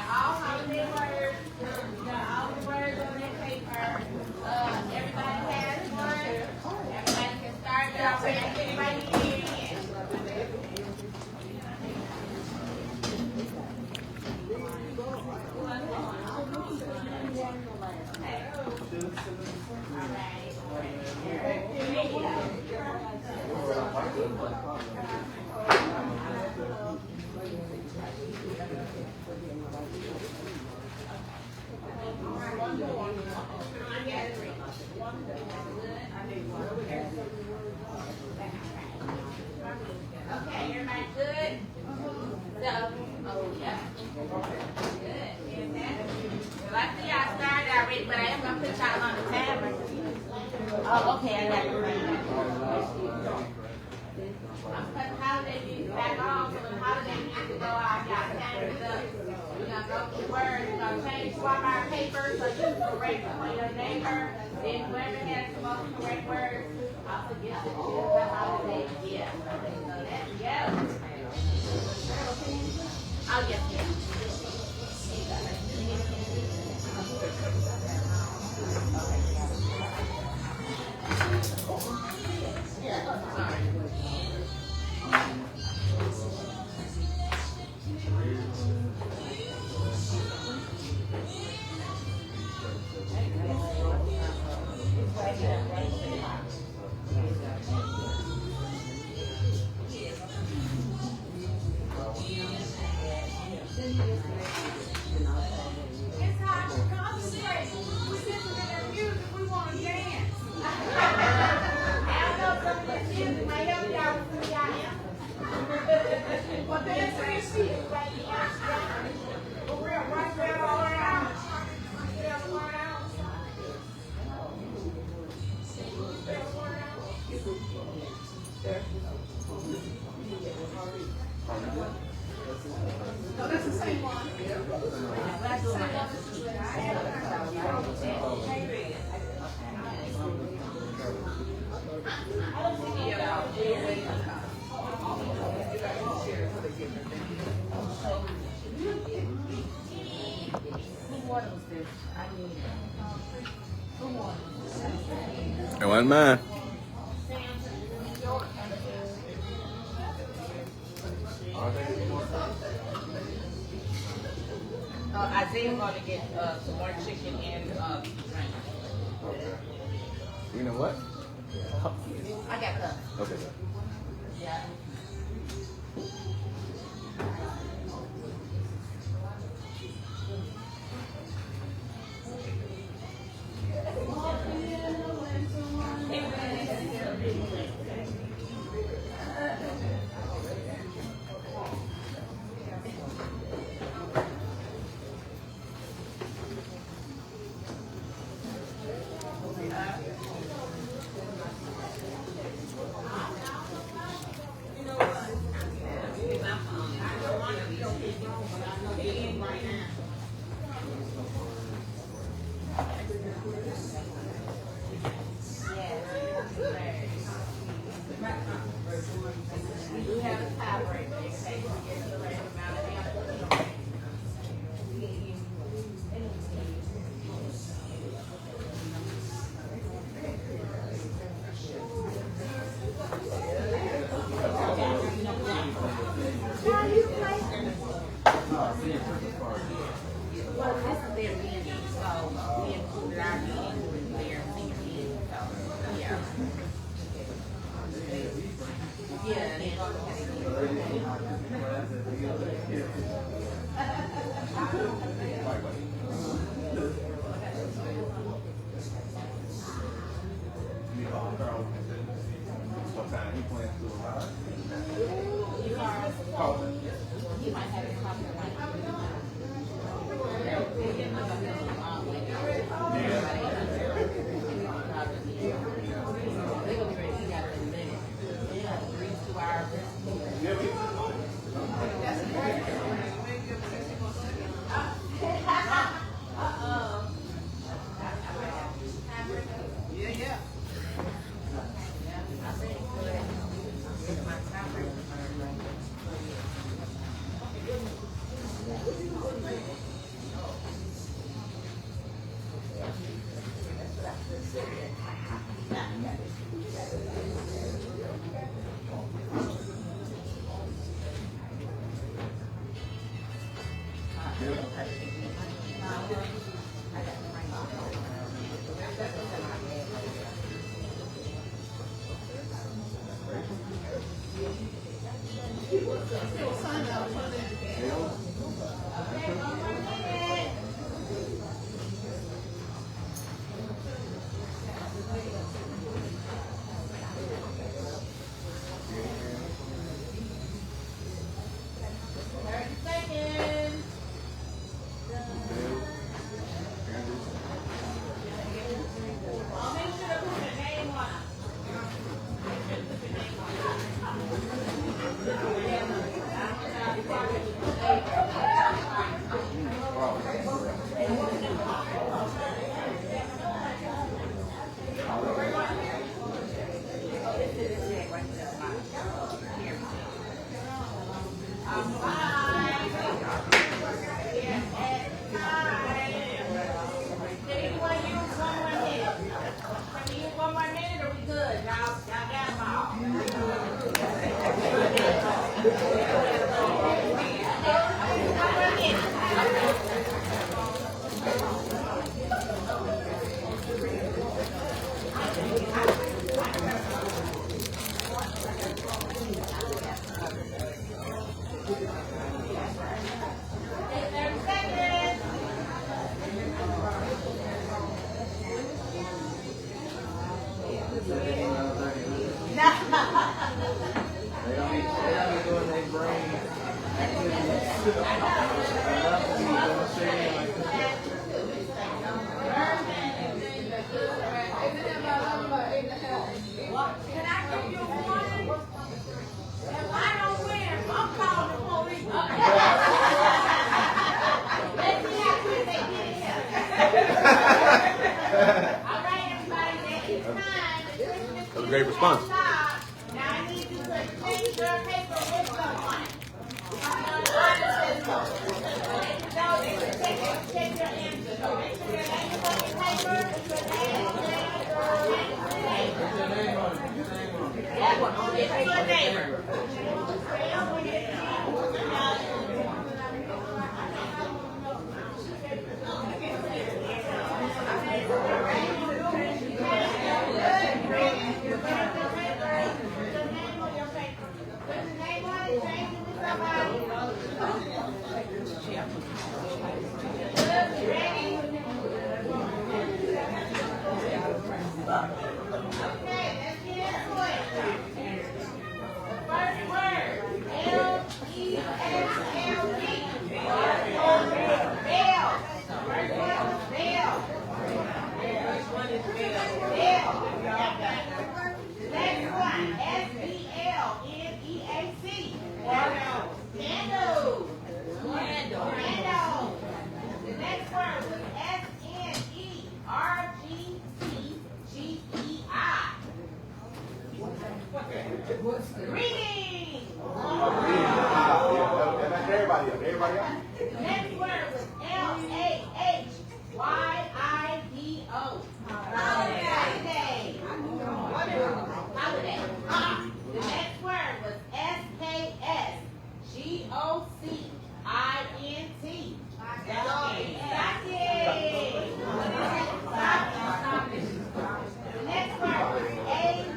got all holiday words. We got all the words on that paper. Everybody has one. Everybody can start their way. Everybody can hear it. Okay, everybody good? So, oh yeah. Good. Well, I see y'all started already, but I am gonna put y'all on the timer. Oh, okay, I got it right now. I'm putting holiday music back on, so when holiday music go off, y'all time it up. We're gonna go through words, we're gonna change, swap our paper, so you can correct it for your neighbor. Then whoever has the most correct words, also gets to choose the holiday gift. So let's go. Oh, yes, yes. It's time to concentrate. We listen to that music, we want to dance. I know some of this music might help y'all with some of y'all answers. But dance to your feet right now. For real, right there all around. Right there all around. No, that's the same one. That's the same It wasn't mine. Isaiah's going to get some more chicken and drink. Okay. You know what? I got cups. Okay. Yeah. We do have a tiebreaker. In case we get to the right amount of answers. Well, this is their meeting, so we included our meeting with their meeting. So, yeah. Yeah, they're going You might have a copy of That was a great response. Now I need you to put picture paper with them on it. No, take your answer. So make sure your name is on your paper. That one. It's your neighbor. Greetings! Everybody else. Next word was Lahaydido. Holiday. Holiday. The next word was SKSGOCINT. The next word was AYDCNNCEA.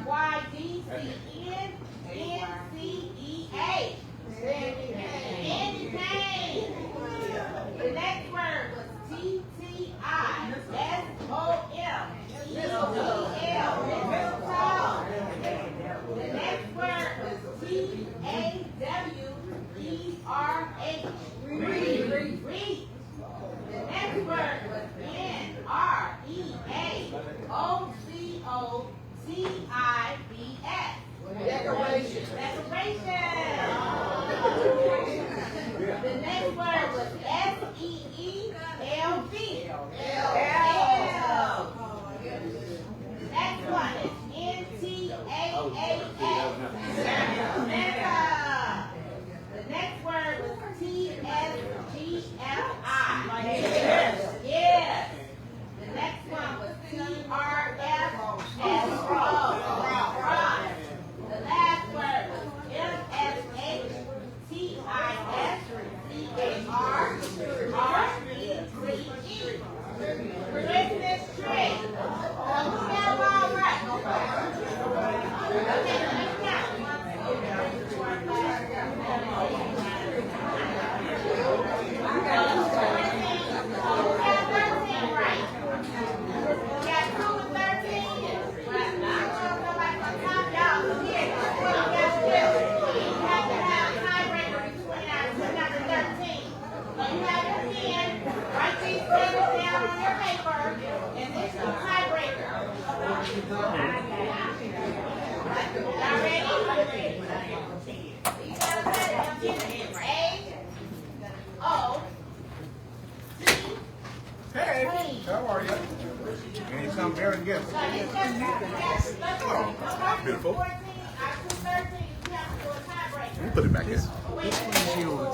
Anything. The next word was TTISOMEL. The next word was TAWERH. Read. The next word was NREAOCOTIBS. Decoration. The next word was SEELV. Next one is NTAAA. The next word was TSGFI. Yes. The next one was TRFSO. The last word was MSHTISCAR. Christmas tree. Who got them all right? Okay, let's count. 1, 2, 3, 4, 5, 13 right. We got 2 and 13. But I don't know if nobody's gonna top y'all. So here, what we got to do? You have to have a tiebreaker between our 2 and 13. So you have your pen, write these letters down on your paper, and this is a tiebreaker. Y'all ready? You gotta say it. I'm giving it A-O. Hey, how are you? Ain't some bearing gifts. Beautiful. Let me put it back in.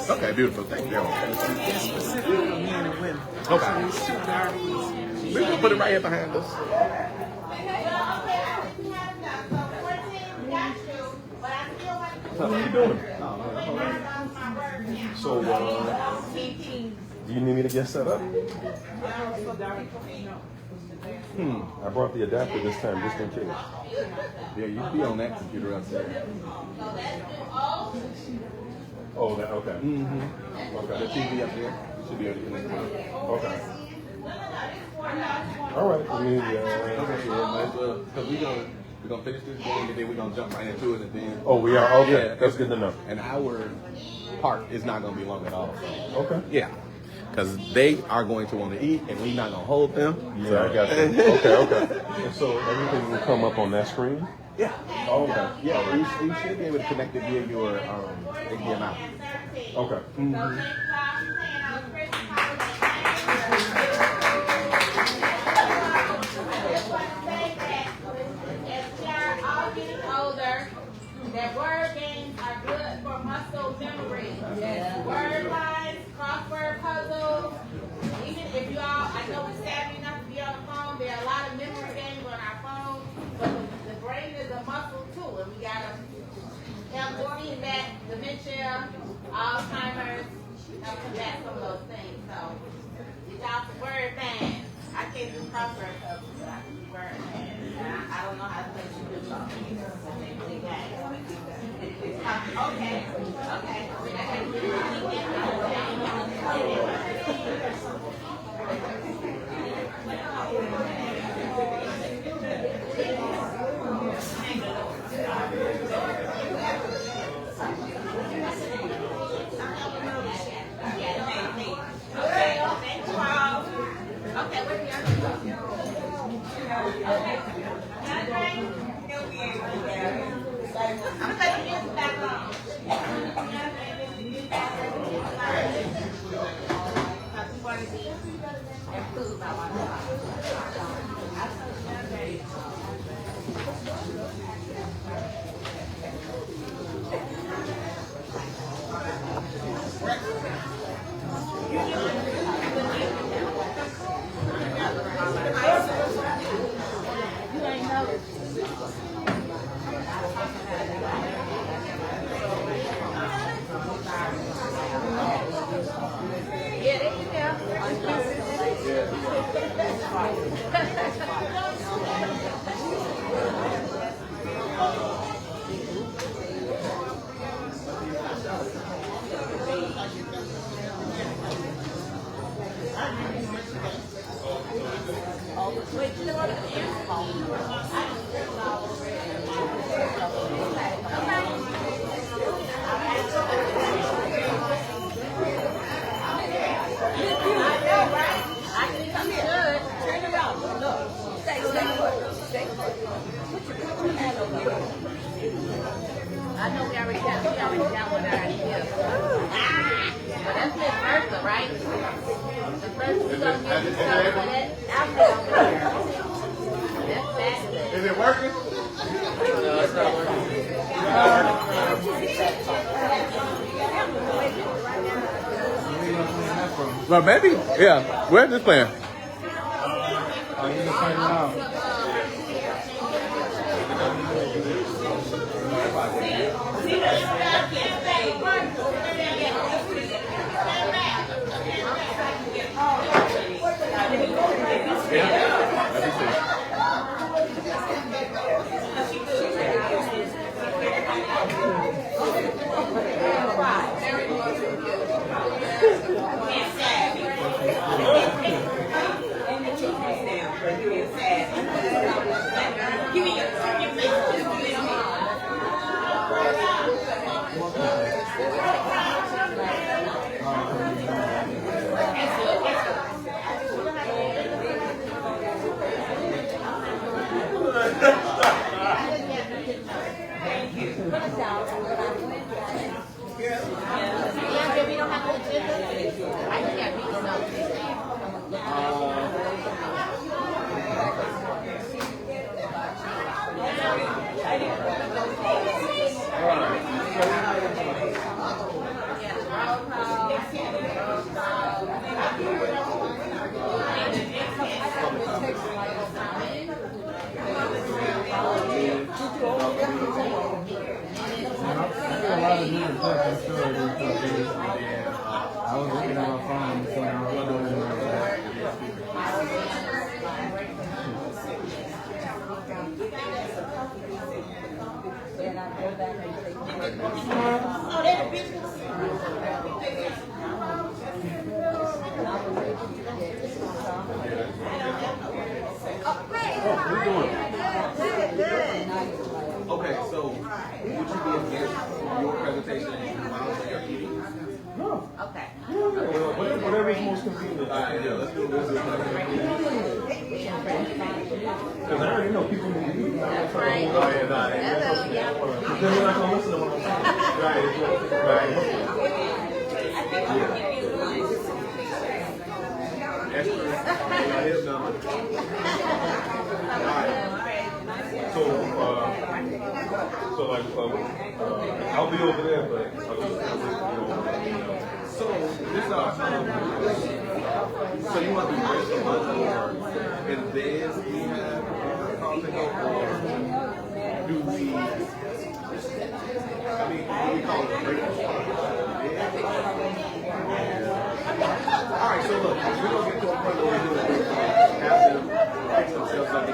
Okay, beautiful. Thank you. It's specific for men and women. Okay. So these 2 darkies. We're going to put it right here behind us. How are you doing? So, do you need me to get set up? I brought the adapter this time just in case. Yeah, you'd be on that computer up there. Oh, that, okay. Okay. The TV up there. You should be able to connect it. Okay. All right. I mean, okay, yeah, might as well. Because we're gonna finish this game and then we're gonna jump right into it and then. Oh, we are? Okay. Yeah, that's good to know. An hour part is not gonna be long at all. Okay. Yeah. Because they are going to want to eat, and we're not going to hold them. Yeah, so. I got you. Okay. And so everything will come up on that screen? Yeah. Oh, okay. Yeah, you should be able to connect it via your HDMI. Okay. That word games are good for muscle memory. Yes. Word lines, crossword puzzles. Even if you all, I know we're savvy enough to be on the phone, there are a lot of memory games on our phone, but the brain is a muscle too, and we gotta help defeat that dementia, Alzheimer's, help combat some of those things. So, it's out the word band. I can't do crossword puzzles, but I can do word band. I don't know how to play super something. Okay. I'm going to take the back on. I know we already got one idea. But that's Miss Bertha, right? The first we're going to get you started with that outfit over there. That's fabulous. Is it working? No, it's not working. Well, maybe, yeah. Where's this playing? Oh, you can find it out. I was looking at my phone, so I was doing Okay, so would you be against your presentation while you're eating? No. Okay. Whatever is most convenient. All right, yeah, let's do this. Because I already know people will be eating. That's right. Oh, yeah, nah, Hello, yeah. Then they're not going to listen to what I'm saying. Esther, his number. All right. I'll be over there, but So this is our so you want to break the money and then we have content, or do we? I mean, do we call it break the All right, so look, we're gonna get to a point where we're doing it. Have them fix themselves up to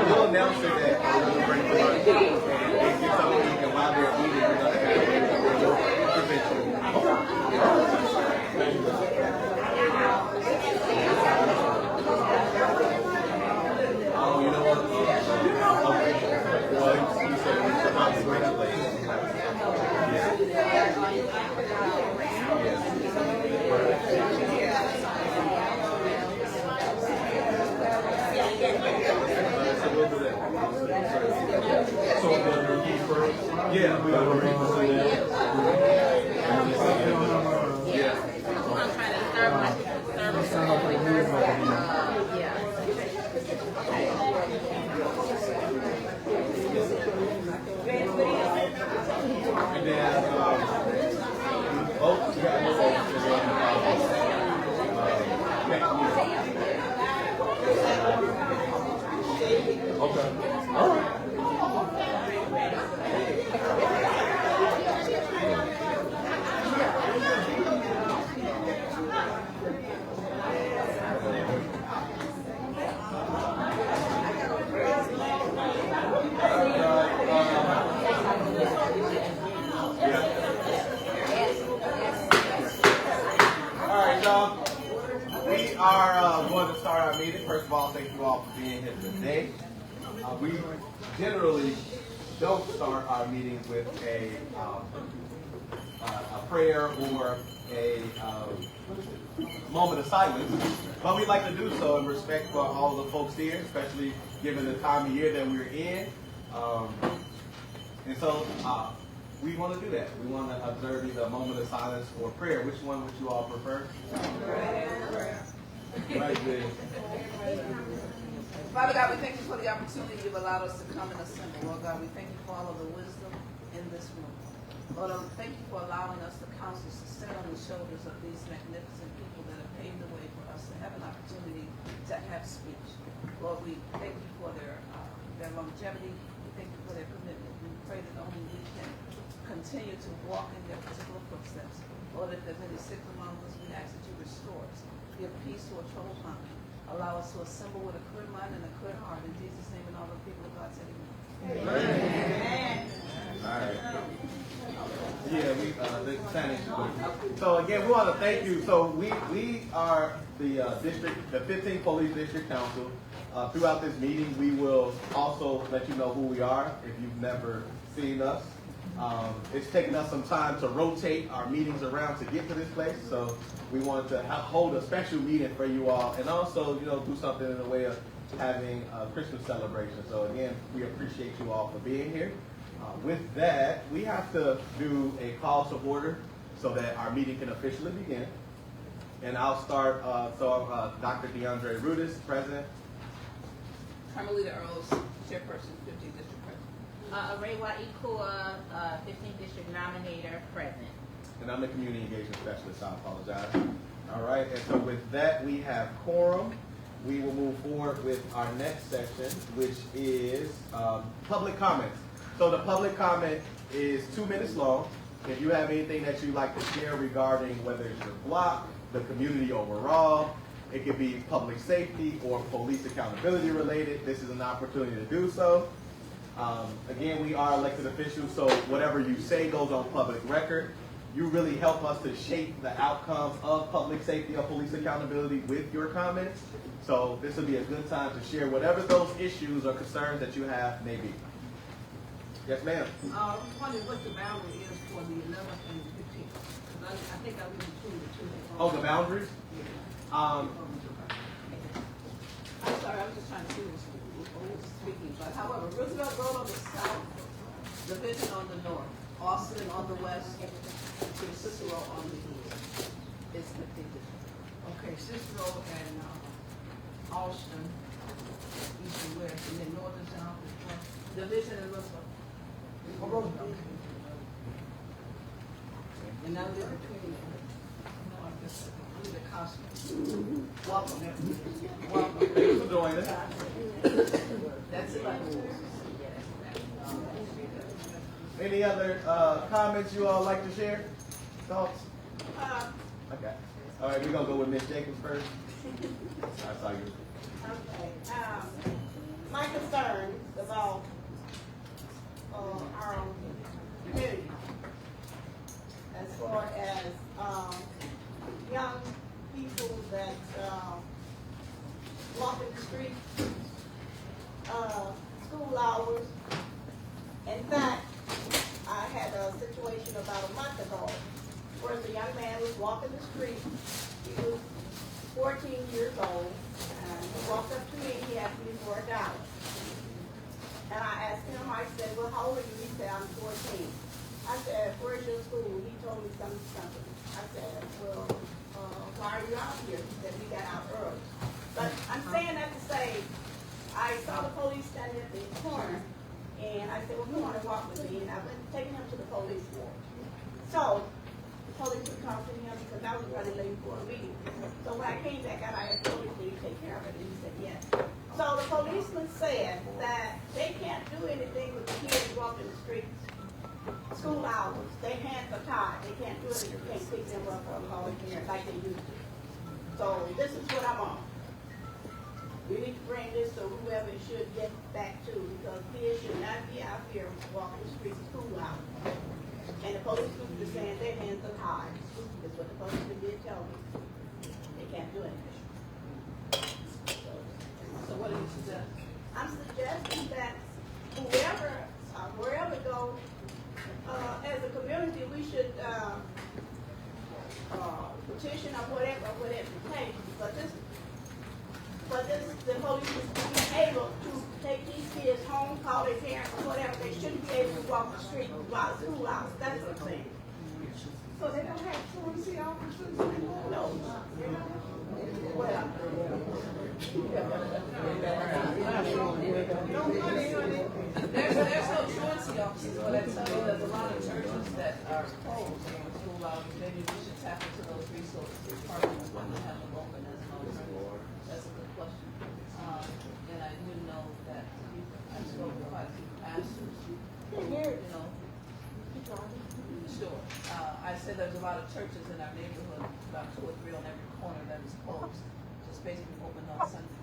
we'll announce it that we're going to bring the lunch and get something you can while they're eating. We're going to have prevention. Oh, you know what? Okay. Well, you said it's about to regulate. Yeah, we got to read this. And then, okay. All right. We are going to start our meeting. First of all, thank you all for being here today. We generally don't start our meetings with a prayer or a moment of silence, but we'd like to do so in respect for all the folks here, especially given the time of year that we're in. And so we want to do that. We want to observe either a moment of silence or prayer. Which one would you all prefer? Right there. Father God, we thank you for the opportunity you've allowed us to come and assemble. Lord God, we thank you for all of the wisdom in this room. Lord, thank you for allowing us the counsel to stand on the shoulders of these magnificent people that have paved the way for us to have an opportunity to have speech. Lord, we thank you for their longevity. We thank you for their commitment. We pray that only we can continue to walk in their particular footsteps. Lord, if there's any sick among us, we ask that you restore us. Give peace to a troubled mind. Allow us to assemble with a clear mind and a clear heart. In Jesus' name and all the people of God said amen. All right. Yeah, so again, we want to thank you. So we are the district, the 15th Police District Council. Throughout this meeting, we will also let you know who we are if you've never seen us. It's taken us some time to rotate our meetings around to get to this place, so we wanted to hold a special meeting for you all, and also, do something in the way of having a Christmas celebration. So again, we appreciate you all for being here. With that, we have to do a call to order so that our meeting can officially begin. And I'll start. Dr. DeAndre Rudis, President. Carmelita Earls, Chairperson, 15th District President. Ray Ikua, 15th District Nominator, present. And I'm the community engagement specialist, I apologize. All right, and so with that, we have quorum. We will move forward with our next section, which is public comments. So the public comment is 2 minutes long. If you have anything that you'd like to share regarding whether it's your block, the community overall, it could be public safety or police accountability related, this is an opportunity to do so. Again, we are elected officials, so whatever you say goes on public record. You really help us to shape the outcomes of public safety or police accountability with your comments. So this will be a good time to share whatever those issues or concerns that you have may be. Yes, ma'am. I was wondering what the boundary is for the 11th and 15th. Because I think I was between the two. Oh, the boundaries? I'm sorry, I was just trying to see who was speaking. But however, Roosevelt Road on the south, Division on the north, Austin on the west, to Cicero on the east. It's 50. Okay, Cicero and Austin, east and west, and then north and south is what? Division and Roosevelt. And now they're between the Cosmos. Welcome, everyone. Welcome. Thanks for joining us. That's it. Any other comments you all like to share? Thoughts? Okay. All right, we're going to go with Ms. Jacobs first. I saw you. Okay. My concern about our community, as far as young people that walk in the street, school hours. In fact, I had a situation about a month ago where the young man was walking the street. He was 14 years old, and he walked up to me and he asked me for $1. And I asked him, I said, well, how old are you? He said, I'm 14. I said, where's your school? He told me something. I said, well, why are you out here? He said, we got out early. But I'm saying that to say, I saw the police standing at the corner, and I said, well, you want to walk with me? And I went taking him to the police force. So the police would come to him because I was running late for a meeting. So when I came back out, I asked the police, "Will you take care of it?" And he said, yes. So the policeman said that they can't do anything with the kids walking the streets. School hours, their hands are tied. They can't do anything. You can't pick them up or call them here like they used to. So this is what I'm on. We need to bring this so whoever it should get back to, because kids should not be out here walking the streets of school hours. And the police is saying their hands are tied. That's what the policeman did tell me. They can't do anything. So what do you suggest? I'm suggesting that whoever, wherever go, as a community, we should petition or whatever it takes. But the police is be able to take these kids home, call their parents or whatever. They shouldn't be able to walk the street while school hours. That's what I'm saying. So they don't have truancy officers anymore? No. Well, There's no truancy officers, but I tell you, there's a lot of churches that are closed during school hours. Maybe we should tap into those resources. Parking is when they have them open as an alternative. That's a good question. And I do know that I spoke to quite a few pastors, Sure. I said there's a lot of churches in our neighborhood, about 2 or 3 on every corner that is closed, just basically open on Sunday.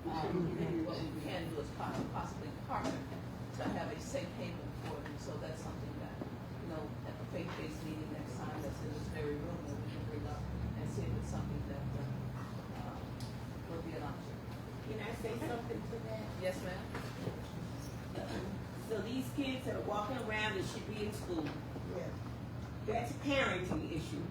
And what we can do is possibly partner to have a safe haven for them. So that's something that, at the faith-based meeting next time that's in this very room that we can bring up and see if it's something that would be an option. can I say something to that? Yes, ma'am? So these kids that are walking around that should be in school, that's a parenting issue.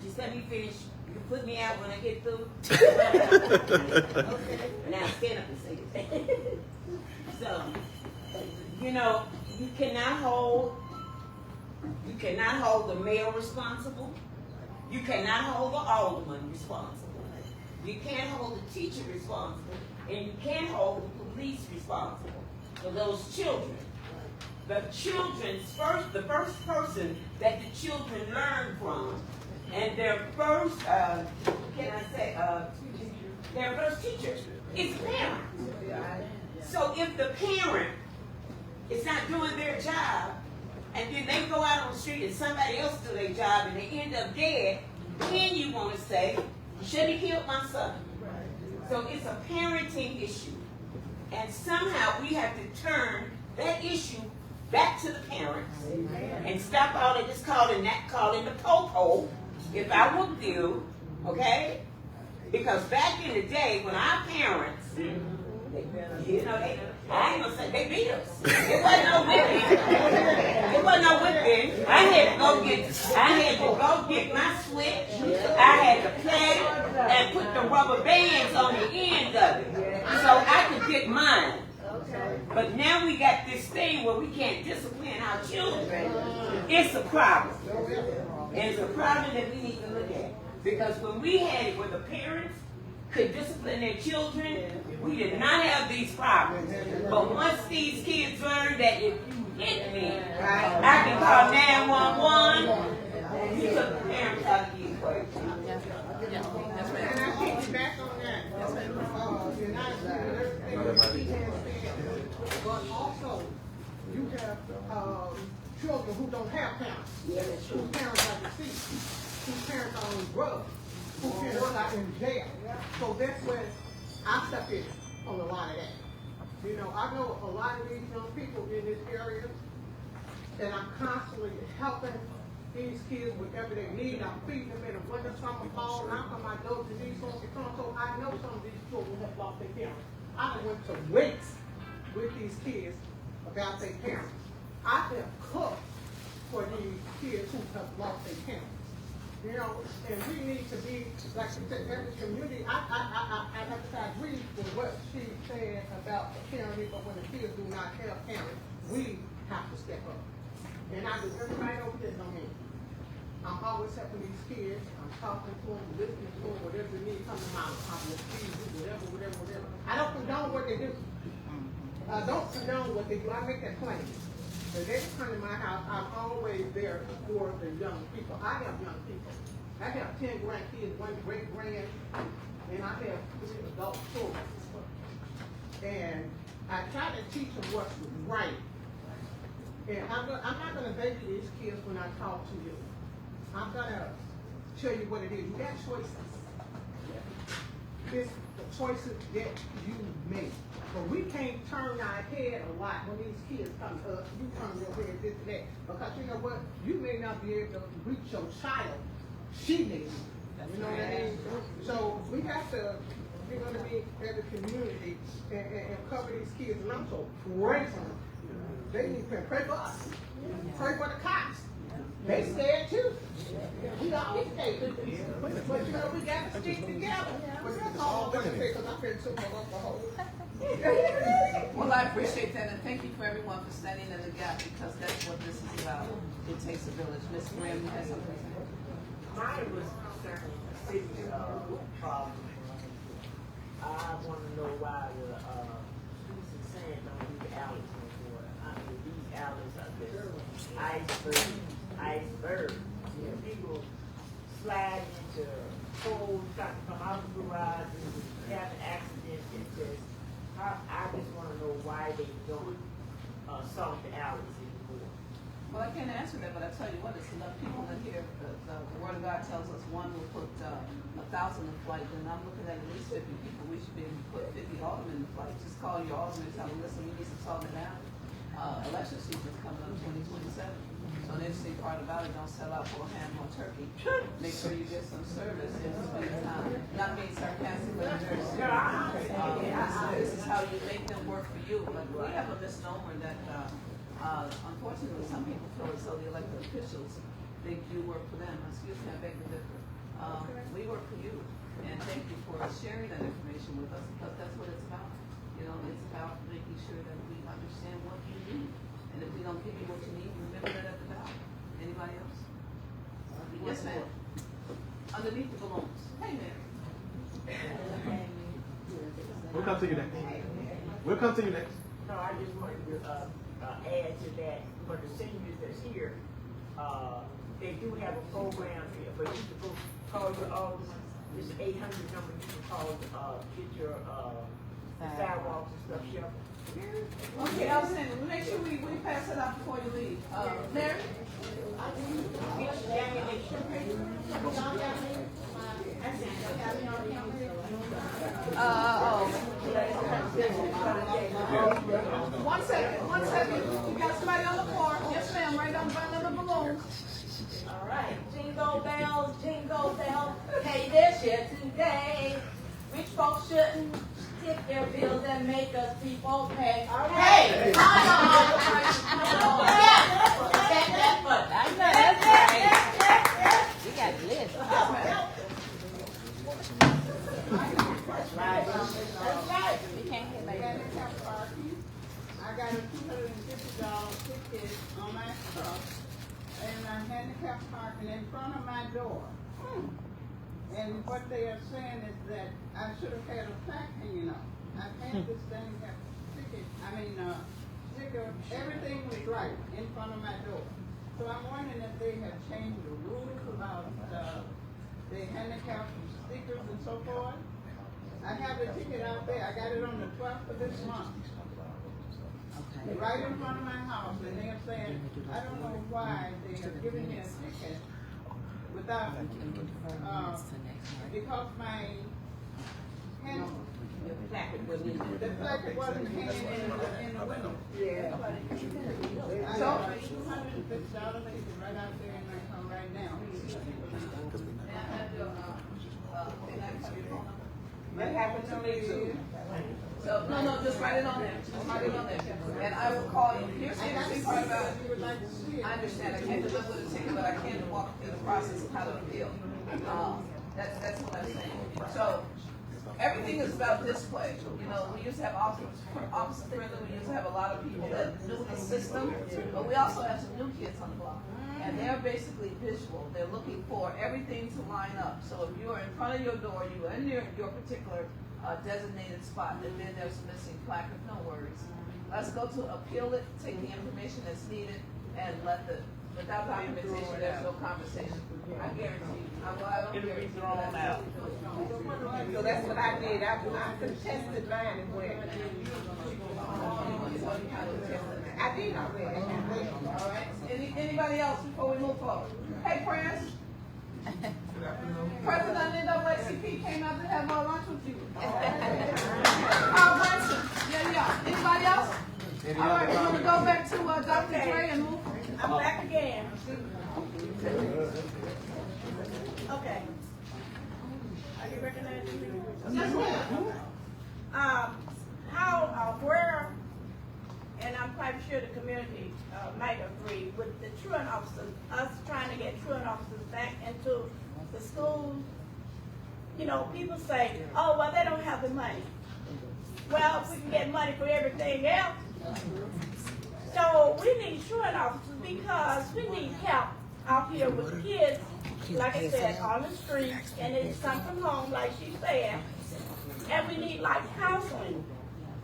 Just let me finish. You can put me out when I get through. Okay. Now stand up and say it. So, you cannot hold the mayor responsible. You cannot hold the alderman responsible. You can't hold the teacher responsible, and you can't hold the police responsible for those children. the first person that the children learn from, and their first, their first teacher is the parent. So if the parent is not doing their job, and then they go out on the street and somebody else do their job and they end up dead, then you want to say, should he killed my son? So it's a parenting issue. And somehow we have to turn that issue back to the parents and stop all of this calling the po-po if I whooped you, okay? Because back in the day when our parents, I ain't gonna say they beat us. It wasn't no whipping. It wasn't no whipping. I had to go get my switch. I had to play and put the rubber bands on the end of it so I could get mine. But now we got this thing where we can't discipline our children. It's a problem. And it's a problem that we need to look at. Because when we had it where the parents could discipline their children, we did not have these problems. But once these kids learn that if you hit me, I can call 911, you took the parents out of the equation. And I think back on that, United States, everything he has said, but also you have children who don't have parents, whose parents are deceased, whose parents are on drugs, whose parents are in jail. So that's when I step in on a lot of that. You know, I know a lot of these young people in this area, and I'm constantly helping these kids with whatever they need. I'm feeding them in the winter, summer, fall, and I'm on my nose to these folks to come. So I know some of these children have lost their parents. I went to weeks with these kids about their parents. I have cooked for these kids who have lost their parents. You know, and we need to be, like she said, every community. I have to agree with what she said about parenting, but when the kids do not have parents, we have to step up. And I do everybody over here know me. I'm always helping these kids. I'm talking to them, listening to them, whatever they need, come to my house, whatever. I don't condone what they do. I don't condone what they do. I make that plain. If they come to my house, I'm always there for the young people. I have young people. I have 10 grandkids, 1 great-grand, and I have 3 adult children. And I try to teach them what's right. And I'm not going to baby these kids when I talk to you. I'm going to tell you what it is. You got choices. It's the choices that you make. But we can't turn our head a lot when these kids come to us. You turn your head this and that. Because you know what? You may not be able to reach your child. She needs you. You know what I mean? So we have to, we're going to be as a community and cover these kids. And I'm so grateful. They need to pray for us. Pray for the cops. They scared too. We all get scared. But you know, we got to stick together. But that's all I'm going to say because I've been so much up the whole. Well, I appreciate that, and thank you for everyone for standing in the gap, because that's what this is about. It takes a village. Ms. Graham, you have something to say? Mine was concerning the city problem. I want to know why the streets and sand don't do the alleys no more. I mean, these alleys are just icebergs. You know, people slide into holes, trying to come out of the garage and have an accident. It's just, I just want to know why they don't solve the alleys anymore. Well, I can't answer that, but I tell you what, it's enough people in here. The Word of God tells us one will put 1,000 in flight, and I'm looking at least 50 people. We should be able to put 50 aldermen in flight. Just call your alderman and tell them, listen, we need to solve it now. Election season's coming up 2027. So the interesting part about it, don't sell out for a ham or turkey. Make sure you get some service in spend time. Not being sarcastic, but very serious. This is how you make them work for you. But we have a misnomer that unfortunately some people feel as though the elected officials think you work for them. Excuse me, I beg to differ. We work for you. And thank you for sharing that information with us, because that's what it's about. You know, it's about making sure that we understand what you need. And if we don't give you what you need, remember that at the ballot. Anybody else? Yes, ma'am. Underneath the balloons. Hey, Mary. We'll come to you next. We'll come to you next. No, I just wanted to add to that, for the seniors that's here, they do have a program here, but you can go call your alderman, it's an 800 number you can call, get your, sidewalks and stuff shuffled. Okay, Alexander, make sure we pass it out before you leave. Mary? One second. You got somebody on the floor. Yes, ma'am, right on front of the balloon. All right, jingle bells, hey, this year today. Rich folks shouldn't tip their bills and make us people pay. Hey, come on. That's right. We got a list. That's right. We can't get like Handicap parking. I got a $250 ticket on my truck, and I'm handicap parking in front of my door. And what they are saying is that I should have had a plaque hanging up. I've had this thing have sticker, everything was right in front of my door. So I'm wondering if they have changed the rules about the handicap stickers and so forth. I have the ticket out there. I got it on the 12th of this month. Right in front of my house, and they're saying, I don't know why they have given me a ticket without, because my hand, the placard wasn't hanging in the window. Yeah. I got a $250 ticket right out there in my car right now. That happened to me. So, no, just write it on there. And I will call you. Here's the interesting part about it. I understand, I can't deliver the ticket, but I can walk through the process of how to appeal. That's what I'm saying. So, everything is about display. You know, we used to have officer friendly, we used to have a lot of people that knew the system, but we also have some new kids on the block. And they're basically visual. They're looking for everything to line up. So if you're in front of your door, you are in your particular designated spot, and then there's a missing placard, no worries. Let's go to appeal it, take the information that's needed, and without documentation, there's no conversation. I guarantee you. I don't guarantee you that. So that's what I did. I contested mine and went. I did already. All right. Anybody else before we move forward? Hey, Prince. President of the NAACP came out to have lunch with you. Carl Branson. Yeah. Anybody else? All right, we're going to go back to Dr. Dre and move. I'm back again. Okay. Are you recognizing me? Yes, ma'am. Where, and I'm quite sure the community might agree with the truant officers, us trying to get truant officers back into the schools. You know, people say, oh, well, they don't have the money. Well, we can get money for everything else. So we need truant officers because we need help out here with the kids, like I said, on the streets, and it's some from home, like she said. And we need like counseling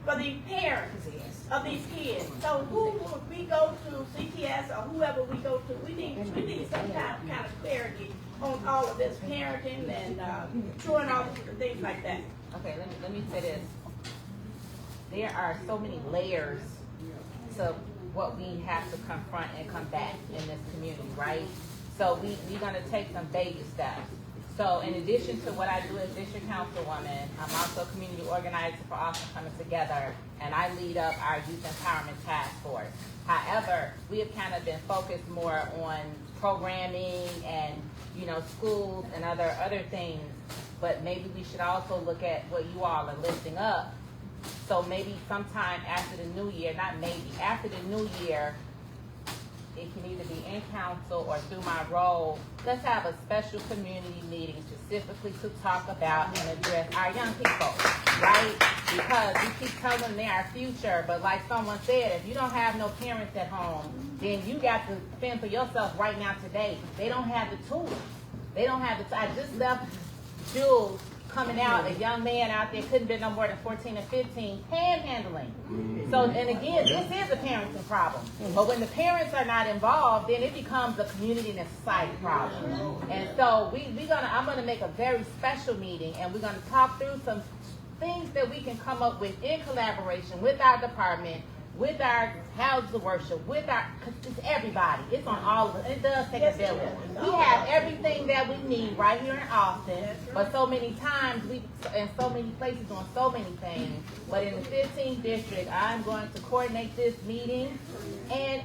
for the parents of these kids. So who would we go to, CTS or whoever we go to? We need some kind of clarity on all of this parenting and truant officers and things like that. Okay, let me say this. There are so many layers to what we have to confront and combat in this community, right? So we're gonna take some baby steps. So in addition to what I do as district councilwoman, I'm also a community organizer for Austin Coming Together, and I lead up our youth empowerment task force. However, we have kind of been focused more on programming and, you know, schools and other things, but maybe we should also look at what you all are listing up. So maybe sometime after the new year, not maybe, after the new year, it can either be in council or through my role, let's have a special community meeting specifically to talk about and address our young people, right? Because we keep telling them they're our future, but like someone said, if you don't have no parents at home, then you got to fend for yourself right now today. They don't have the tools. They don't have the I just left Jules coming out, a young man out there, couldn't be no more than 14 or 15, panhandling. So, and again, this is a parenting problem. But when the parents are not involved, then it becomes a community and a society problem. And so I'm gonna make a very special meeting, and we're gonna talk through some things that we can come up with in collaboration with our department, with our houses of worship, with our, because it's everybody. It's on all of us. It does take a village. We have everything that we need right here in Austin, but so many times in so many places doing so many things. But in the 15th district, I'm going to coordinate this meeting, and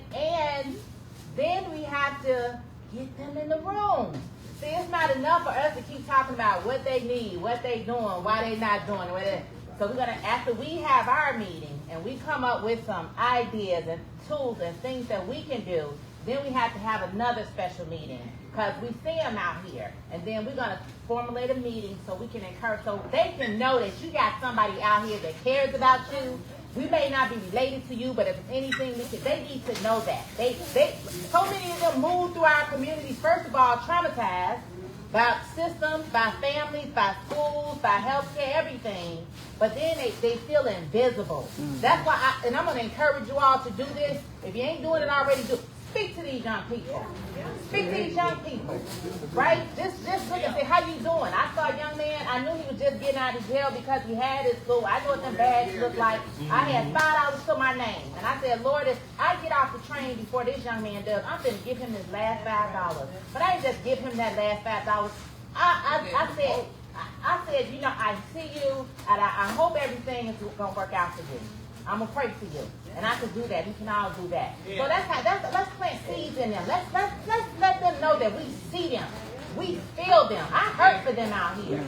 then we have to get them in the room. See, it's not enough for us to keep talking about what they need, what they doing, why they not doing it. So we're gonna, after we have our meeting and we come up with some ideas and tools and things that we can do, then we have to have another special meeting because we see them out here. And then we're gonna formulate a meeting so we can encourage, so they can know that you got somebody out here that cares about you. We may not be related to you, but if anything, they need to know that. So many of them move through our communities, first of all, traumatized by systems, by families, by schools, by healthcare, everything. But then they feel invisible. That's why I'm going to encourage you all to do this. If you ain't doing it already, speak to these young people. Speak to these young people, right? Just look and say, how you doing? I saw a young man, I knew he was just getting out of jail because he had his school. I know what them bags look like. I had $5 to my name. And I said, Lord, if I get off the train before this young man does, I'm going to give him his last $5. But I didn't just give him that last $5. I said, you know, I see you, and I hope everything is going to work out for you. I'm going to pray for you. And I can do that. We can all do that. Yeah. So let's plant seeds in them. Let's let them know that we see them. We feel them. I hurt for them out here.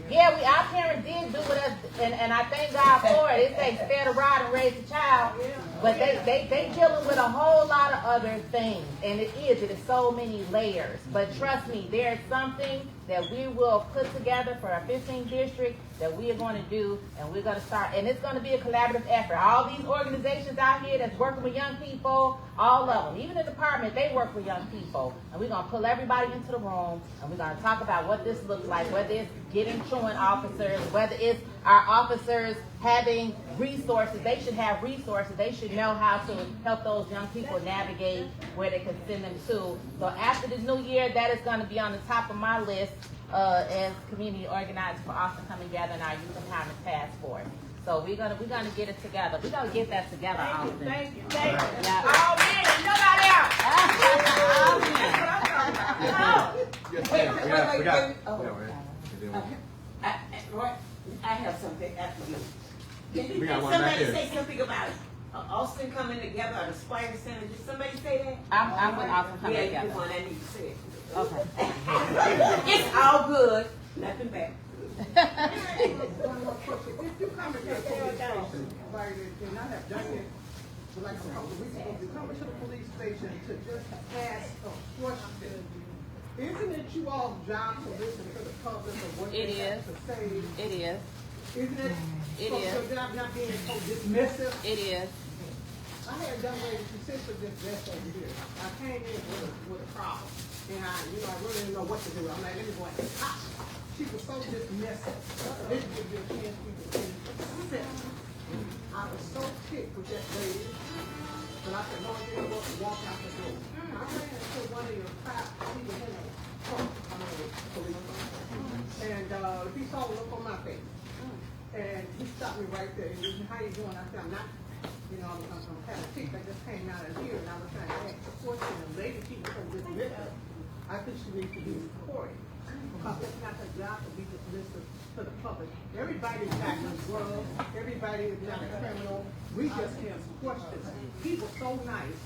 Yeah, our parents did do with us, and I thank God for it. It takes spare the rod and raise the child. But they dealing with a whole lot of other things. And it is so many layers. But trust me, there's something that we will put together for our 15th district that we are going to do, and we're going to start, and it's going to be a collaborative effort. All these organizations out here that's working with young people, all of them, even the department, they work with young people, and we're going to pull everybody into the room, and we're going to talk about what this looks like, whether it's getting truant officers, whether it's our officers having resources. They should have resources. They should know how to help those young people navigate where they can send them to. So after the new year, that is going to be on the top of my list as community organizers for Austin coming together in our Youth Empowerment Task Force. So we're gonna get it together. We're gonna get that together, Austin. Thank you. Yeah. All men and nobody else. I have something after you. We got one Somebody back here. say something about Austin coming together, or the Spider Center. Did somebody say that? I'm with Austin coming Yeah, together. you one. I need to say it. Okay. It's all good. Nothing bad. If you come into the police station, like, and I have done it, like a couple of weeks ago, you come into the police station to just ask a question. Isn't it you all's job to listen to the public of what they have to say? It is. Isn't it? It so is. So job not being so dismissive. It is. I had a young lady, she sits with this desk over here. I came in with a problem. And I really didn't know what to do. I'm like, let me go and ah. She was so dismissive. This would be a chance people to sit. I was so ticked with that lady. But I said, no, you know what, walk out the door. I ran into one of your cops. He was in a truck. I mean, police. And he saw a look on my face. And he stopped me right there. He said, how you doing? I said, I'm not. I'm having a tick that just came out of here, and I was trying to ask a question. The lady, she was so dismissive. I think she needs to be reported. Because it's not her job to be dismissive to the public. Everybody's got no drugs. Everybody is not a criminal. We just have questions. He was so nice.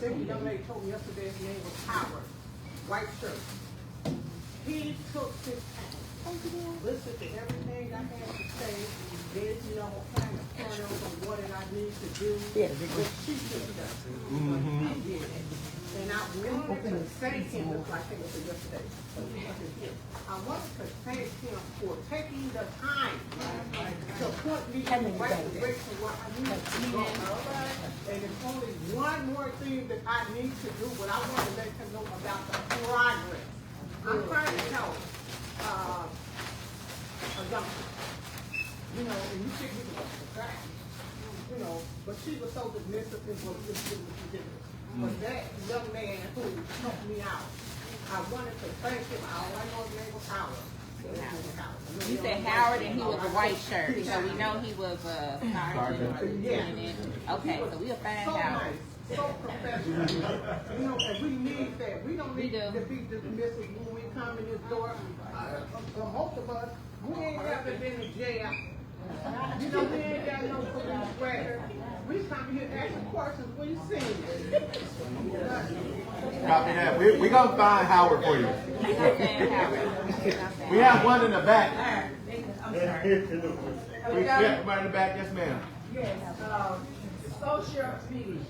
The young lady told me yesterday his name was Howard. White shirt. He took his time. Listened to everything I had to say. Did kind of turn over what did I need to do. What she should have done. He did it. And I wanted to thank him, just like I said yesterday. I wanted to thank him for taking the time to put me in the right direction where I need to go. And there's only one more thing that I need to do, but I want to let him know about the progress. I'm trying to help youngster. You know, and you think you was a guy. You know, but she was so dismissive and was ridiculous. But that young man who helped me out, I wanted to thank him. I know his name was Howard. You said Howard and he was a white shirt, so we know he was a sergeant or lieutenant. Okay, so we'll find So Howard. nice, so professional. You know, and we need that. We don't need to be dismissive when we come in this door. Most of us, we ain't ever been in jail. You know, we ain't got no police record. We come here asking questions when you see it. Copy that. We gonna find Howard for you. We have one in the back. We have one in the back. Yes, ma'am. Yes, social media.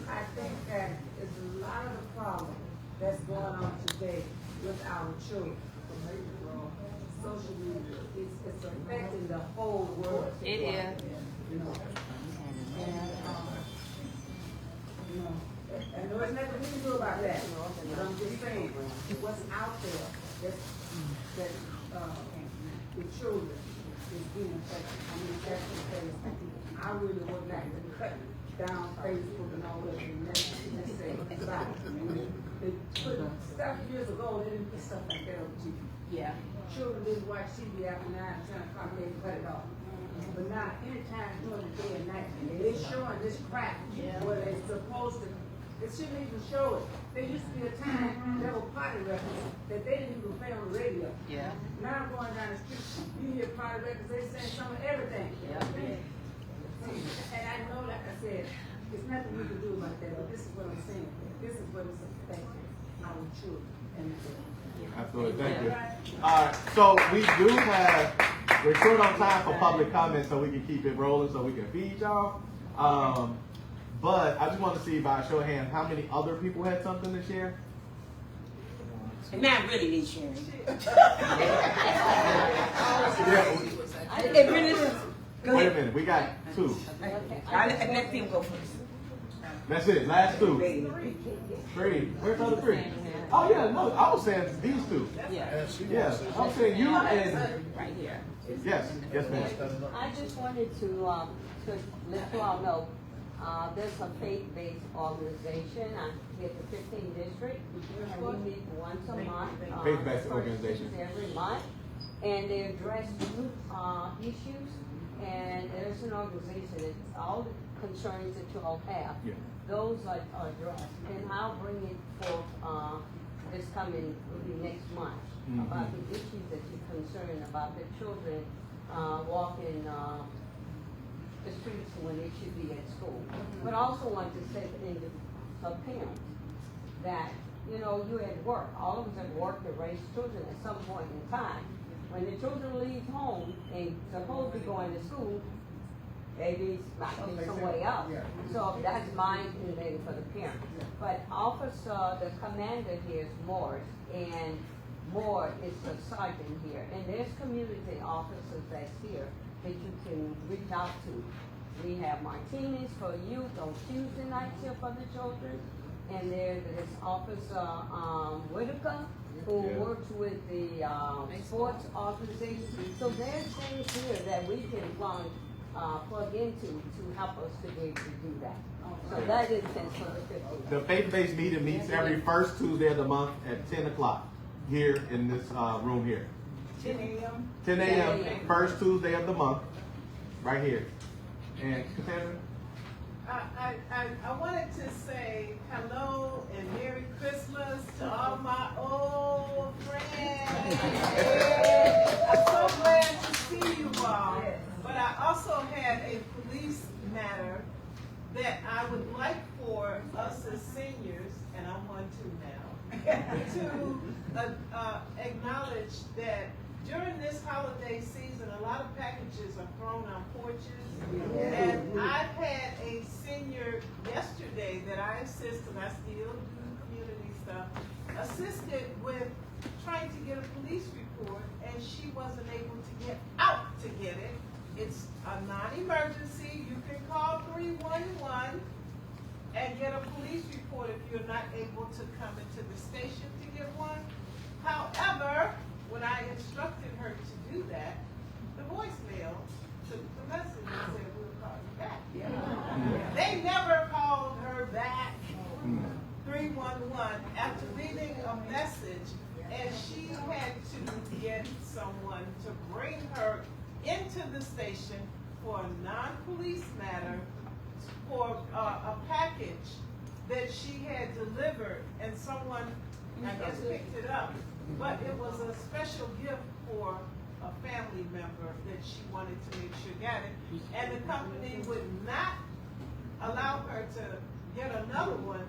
I think that is a lot of the problem that's going on today with our children. Social media, it's affecting the whole world. It is. You know, and there's nothing we can do about that. But I'm just saying, what's out there that the children is being affected. I mean, that's the thing. I really would like to cut down Facebook and all that and let's say about it. They put stuff years ago, they didn't put stuff like that on TV. Yeah. Children didn't watch TV after 9, 10 o'clock, they cut it off. But now, anytime during the day and night, they're showing this crap where they're supposed to. They shouldn't even show it. There used to be a time there were party records that they didn't even play on the radio. Yeah. Now going down the street, you hear party records, they saying some of everything. Yeah. And I know, like I said, there's nothing we can do about that, but this is what I'm saying. This is what is affecting our children. Absolutely, thank you. All right, so we do have, we're short on time for public comment so we can keep it rolling so we can feed y'all. But I just want to see by a show of hands how many other people had something to share. Not really need sharing. It really is. Wait a minute, we got 2. Let them go first. That's it, last 2. 3. Where's the other 3? Oh yeah, no, I was saying these 2. Yeah. Yeah, I was saying you and Right here. yes, ma'am. I just wanted to let you all know, there's a faith-based organization here at the 15th district, and we meet once a month. Faith-based organization. Every month, and they address youth issues, and there's an organization that all the concerns that you all have, those are addressed, and I'll bring it forth this coming, will be next month, about the issues that you're concerned about, the children walking the streets when they should be at school. But I also want to say to parents that, you know, you're at work. All of us at work to raise children at some point in time. When the children leave home and supposed to be going to school, maybe it's not somewhere else. So that's my thing for the parents. But officer, the commander here is Morris, and Moore is the sergeant here. And there's community officers that's here that you can reach out to. We have Martinez for youth on Tuesday nights here for the children. And there's Officer Whitaker, who works with the sports organization. So there's things here that we can plug into to help us to be able to do that. So that is for the 15th. The faith-based meeting meets every first Tuesday of the month at 10 o'clock here in this room here. 10 a.m. 10 a.m. first Tuesday of the month, right here. And Cassandra? I wanted to say hello and Merry Christmas to all my old friends. I'm so glad to see you all. But I also had a police matter that I would like for us as seniors, and I'm one too now, to acknowledge that during this holiday season, a lot of packages are thrown on porches. And I've had a senior yesterday that I assisted, I still do community stuff, assisted with trying to get a police report, and she wasn't able to get out to get it. It's a non-emergency. You can call 311 and get a police report if you're not able to come into the station to get one. However, when I instructed her to do that, message, and she had to get someone to bring her into the station for a non-police matter for a package that she had delivered, and someone, I guess, picked it up. But it was a special gift for a family member that she wanted to make sure got it. And the company would not allow her to get another one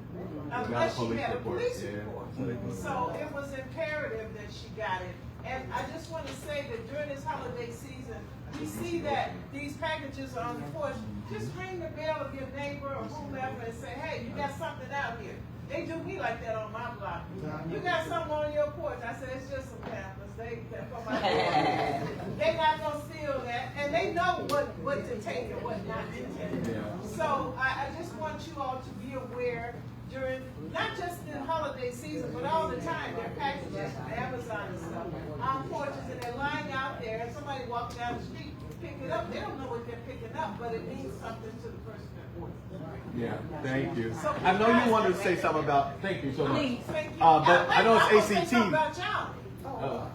unless she had a police report. So it was imperative that she got it. And I just want to say that during this holiday season, we see that these packages are on the porch. Just ring the bell of your neighbor or whomever and say, hey, you got something out here. They do me like that on my block. You got something on your porch. I said, it's just some pamphlets. They're from my door. They're not going to steal that. And they know what to take and what not to take. So I just want you all to be aware during, not just the holiday season, but all the time, there are packages from Amazon and stuff on porches, and they're lying out there, and somebody walks down the street, pick it up. They don't know what they're picking up, but it means something to the person that wants it. Yeah, thank you. So I know you wanted to say something about, thank you so much. Thank you. But I know it's I'm gonna say ACT. something about y'all.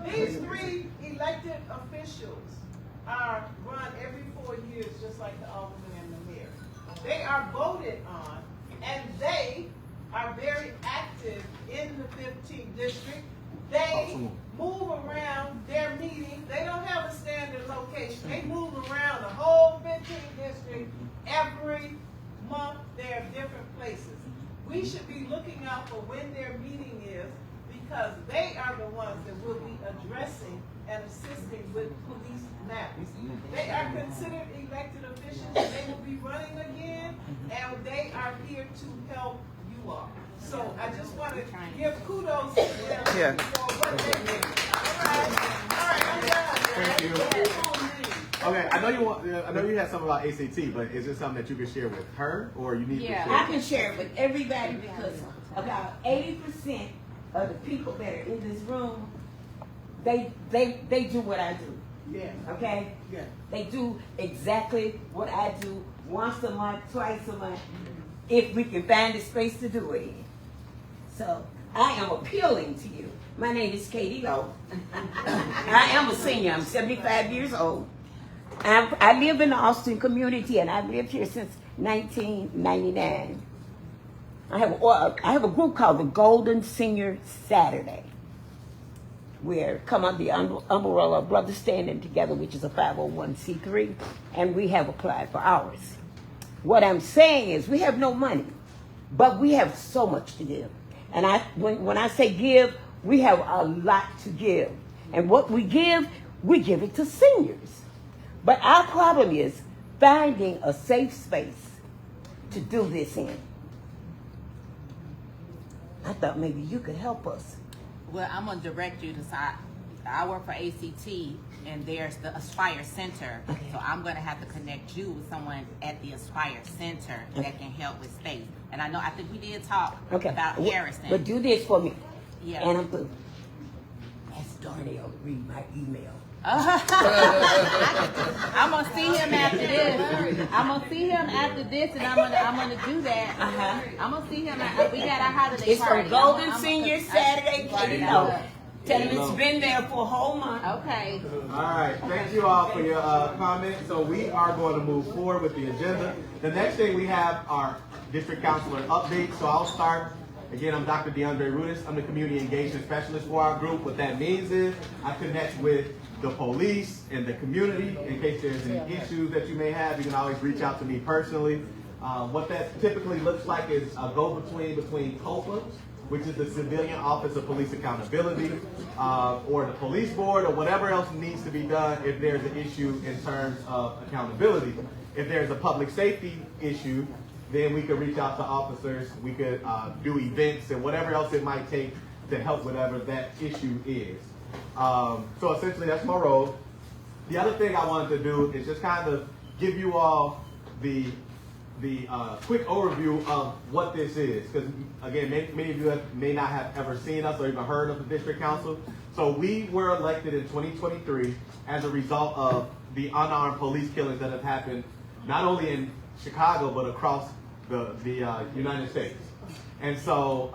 These 3 elected officials are run every 4 years, just like the alderman and the mayor. They are voted on, and they are very active in the 15th district. They move around their meetings. They don't have a standard location. They move around the whole 15th district every month. They're different places. We should be looking out for when their meeting is, because they are the ones that will be addressing and assisting with police matters. They are considered elected officials. They will be running again, and they are here to help you all. So I just want to give kudos to them for what they did. All right, I'm done. Thank you. Okay, I know you had something about ACT, but is it something that you can share with her, or you need to share? I can share it with everybody because about 80% of the people that are in this room, they do what I do. Yeah. Okay? Yeah. They do exactly what I do once a month, twice a month, if we can find a space to do it in. So I am appealing to you. My name is Katie Lowe. I am a senior. I'm 75 years old. I live in the Austin community, and I've lived here since 1999. I have a group called the Golden Senior Saturday. We're come under the umbrella of Brothers Standing Together, which is a 501c3, and we have applied for ours. What I'm saying is we have no money, but we have so much to give. And when I say give, we have a lot to give. And what we give it to seniors. But our problem is finding a safe space to do this in. I thought maybe you could help us. Well, I'm going to direct you to I work for ACT, and there's the Aspire Center. Okay. So I'm going to have to connect you with someone at the Aspire Center that can help with space. And I think we did talk about Harrison. But do this for me. Yeah. And I'm going to ask Darnell to read my email. I'm gonna see him after this. I'm gonna see him after this, and I'm gonna do that. I'm gonna see him. We got our holiday it's party. It's from Golden Senior Saturday. Tell him it's been there for a whole month. Okay. All right. Thank you all for your comments. So we are going to move forward with the agenda. The next thing we have our district counselor update. So I'll start. Again, I'm Dr. DeAndre Rudis. I'm the community engagement specialist for our group. What that means is I connect with the police and the community in case there's any issues that you may have. You can always reach out to me personally. What that typically looks like is a go-between between COPA, which is the Civilian Office of Police Accountability, or the police board, or whatever else needs to be done if there's an issue in terms of accountability. If there's a public safety issue, then we could reach out to officers. We could do events and whatever else it might take to help whatever that issue is. So essentially that's my role. The other thing I wanted to do is just kind of give you all the quick overview of what this is. Because again, many of you may not have ever seen us or even heard of the district council. So we were elected in 2023 as a result of the unarmed police killings that have happened not only in Chicago but across the United States. And so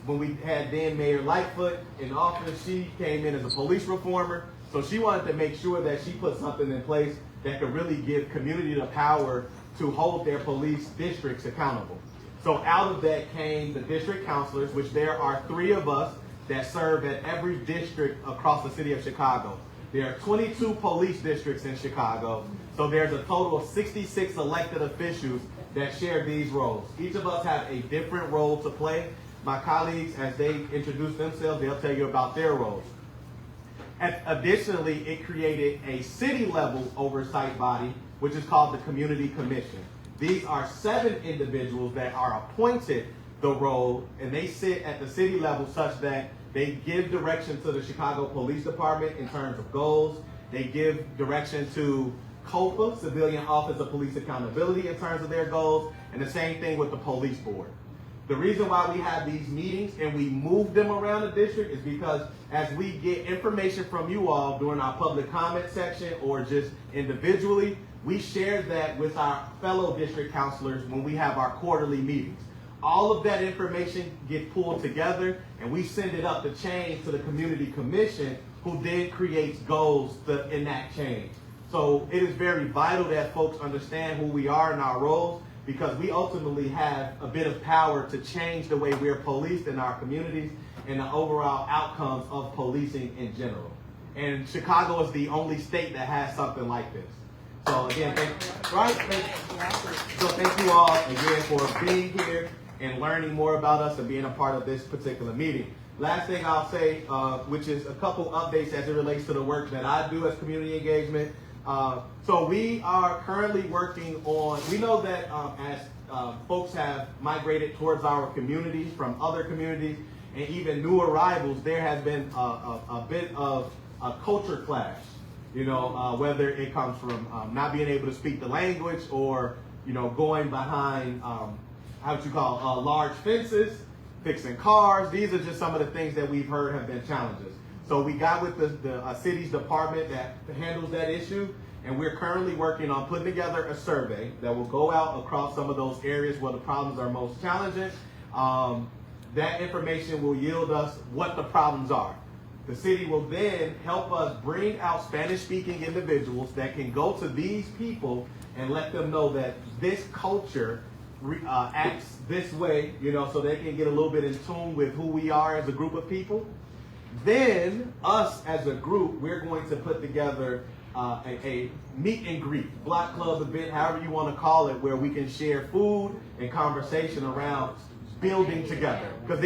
when we had then Mayor Lightfoot in office, she came in as a police reformer. So she wanted to make sure that she put something in place that could really give community the power to hold their police districts accountable. So out of that came the district counselors, which there are 3 of us that serve at every district across the city of Chicago. There are 22 police districts in Chicago. So there's a total of 66 elected officials that share these roles. Each of us have a different role to play. My colleagues, as they introduce themselves, they'll tell you about their roles. And additionally, it created a city-level oversight body, which is called the Community Commission. These are 7 individuals that are appointed the role, and they sit at the city level such that they give direction to the Chicago Police Department in terms of goals. They give direction to COPA, Civilian Office of Police Accountability, in terms of their goals, and the same thing with the police board. The reason why we have these meetings and we move them around the district is because as we get information from you all during our public comment section or just individually, we share that with our fellow district counselors when we have our quarterly meetings. All of that information gets pulled together and we send it up the chain to the Community Commission, who then creates goals to enact change. So it is very vital that folks understand who we are in our roles, because we ultimately have a bit of power to change the way we're policed in our communities and the overall outcomes of policing in general. And Chicago is the only state that has something like this. So again, thank you all again for being here and learning more about us and being a part of this particular meeting. Last thing I'll say, which is a couple updates as it relates to the work that I do as community engagement. So we are currently working on, we know that as folks have migrated towards our communities from other communities and even new arrivals, there has been a bit of a culture clash, whether it comes from not being able to speak the language or, going behind, large fences, fixing cars. These are just some of the things that we've heard have been challenges. So we got with the city's department that handles that issue, and we're currently working on putting together a survey that will go out across some of those areas where the problems are most challenging. That information will yield us what the problems are. The city will then help us bring out Spanish-speaking individuals that can go to these people and let them know that this culture acts this way, so they can get a little bit in tune with who we are as a group of people. Then us as a group, we're going to put together a meet and greet, block club event, however you want to call it, where we can share food and conversation around building together. Because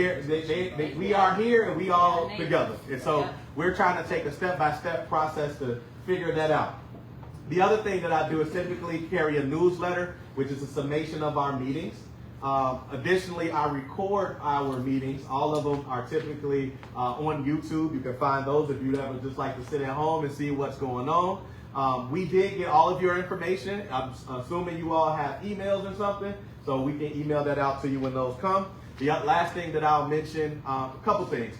we are here and we all together. And so we're trying to take a step-by-step process to figure that out. The other thing that I do is typically carry a newsletter, which is a summation of our meetings. Additionally, I record our meetings. All of them are typically on YouTube. You can find those if you'd ever just like to sit at home and see what's going on. We did get all of your information. I'm assuming you all have emails or something, so we can email that out to you when those come. The last thing that I'll mention, a couple things.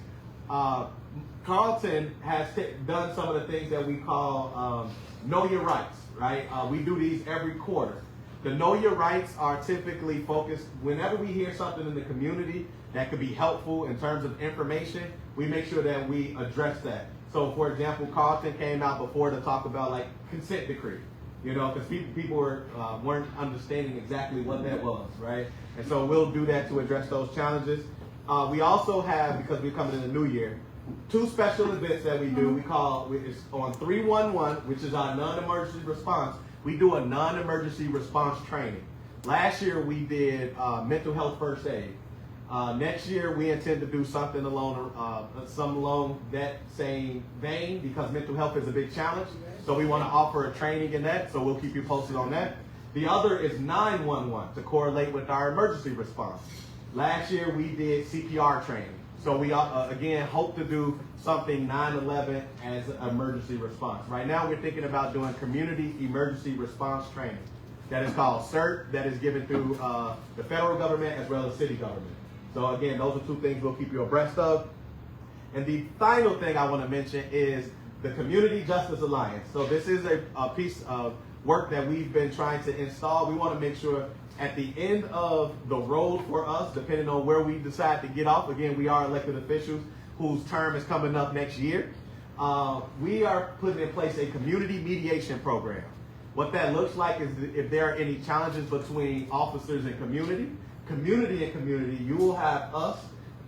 Carlton has done some of the things that we call Know Your Rights, right? We do these every quarter. The Know Your Rights are typically focused, whenever we hear something in the community that could be helpful in terms of information, we make sure that we address that. So for example, Carlton came out before to talk about like consent decree, because people weren't understanding exactly what that was, right? And so we'll do that to address those challenges. We also have, because we're coming in the new year, 2 special events that we do. It's on 311, which is our non-emergency response. We do a non-emergency response training. Last year we did mental health first aid. Next year we intend to do something along that same vein, because mental health is a big challenge. So we want to offer a training in that, so we'll keep you posted on that. The other is 911 to correlate with our emergency response. Last year we did CPR training. So we, again, hope to do something 9/11 as an emergency response. Right now we're thinking about doing community emergency response training. That is called CERT, that is given through the federal government as well as city government. So again, those are 2 things we'll keep you abreast of. And the final thing I want to mention is the Community Justice Alliance. So this is a piece of work that we've been trying to install. We want to make sure at the end of the road for us, depending on where we decide to get off, again, we are elected officials whose term is coming up next year. We are putting in place a community mediation program. What that looks like is if there are any challenges between officers and community, you will have us,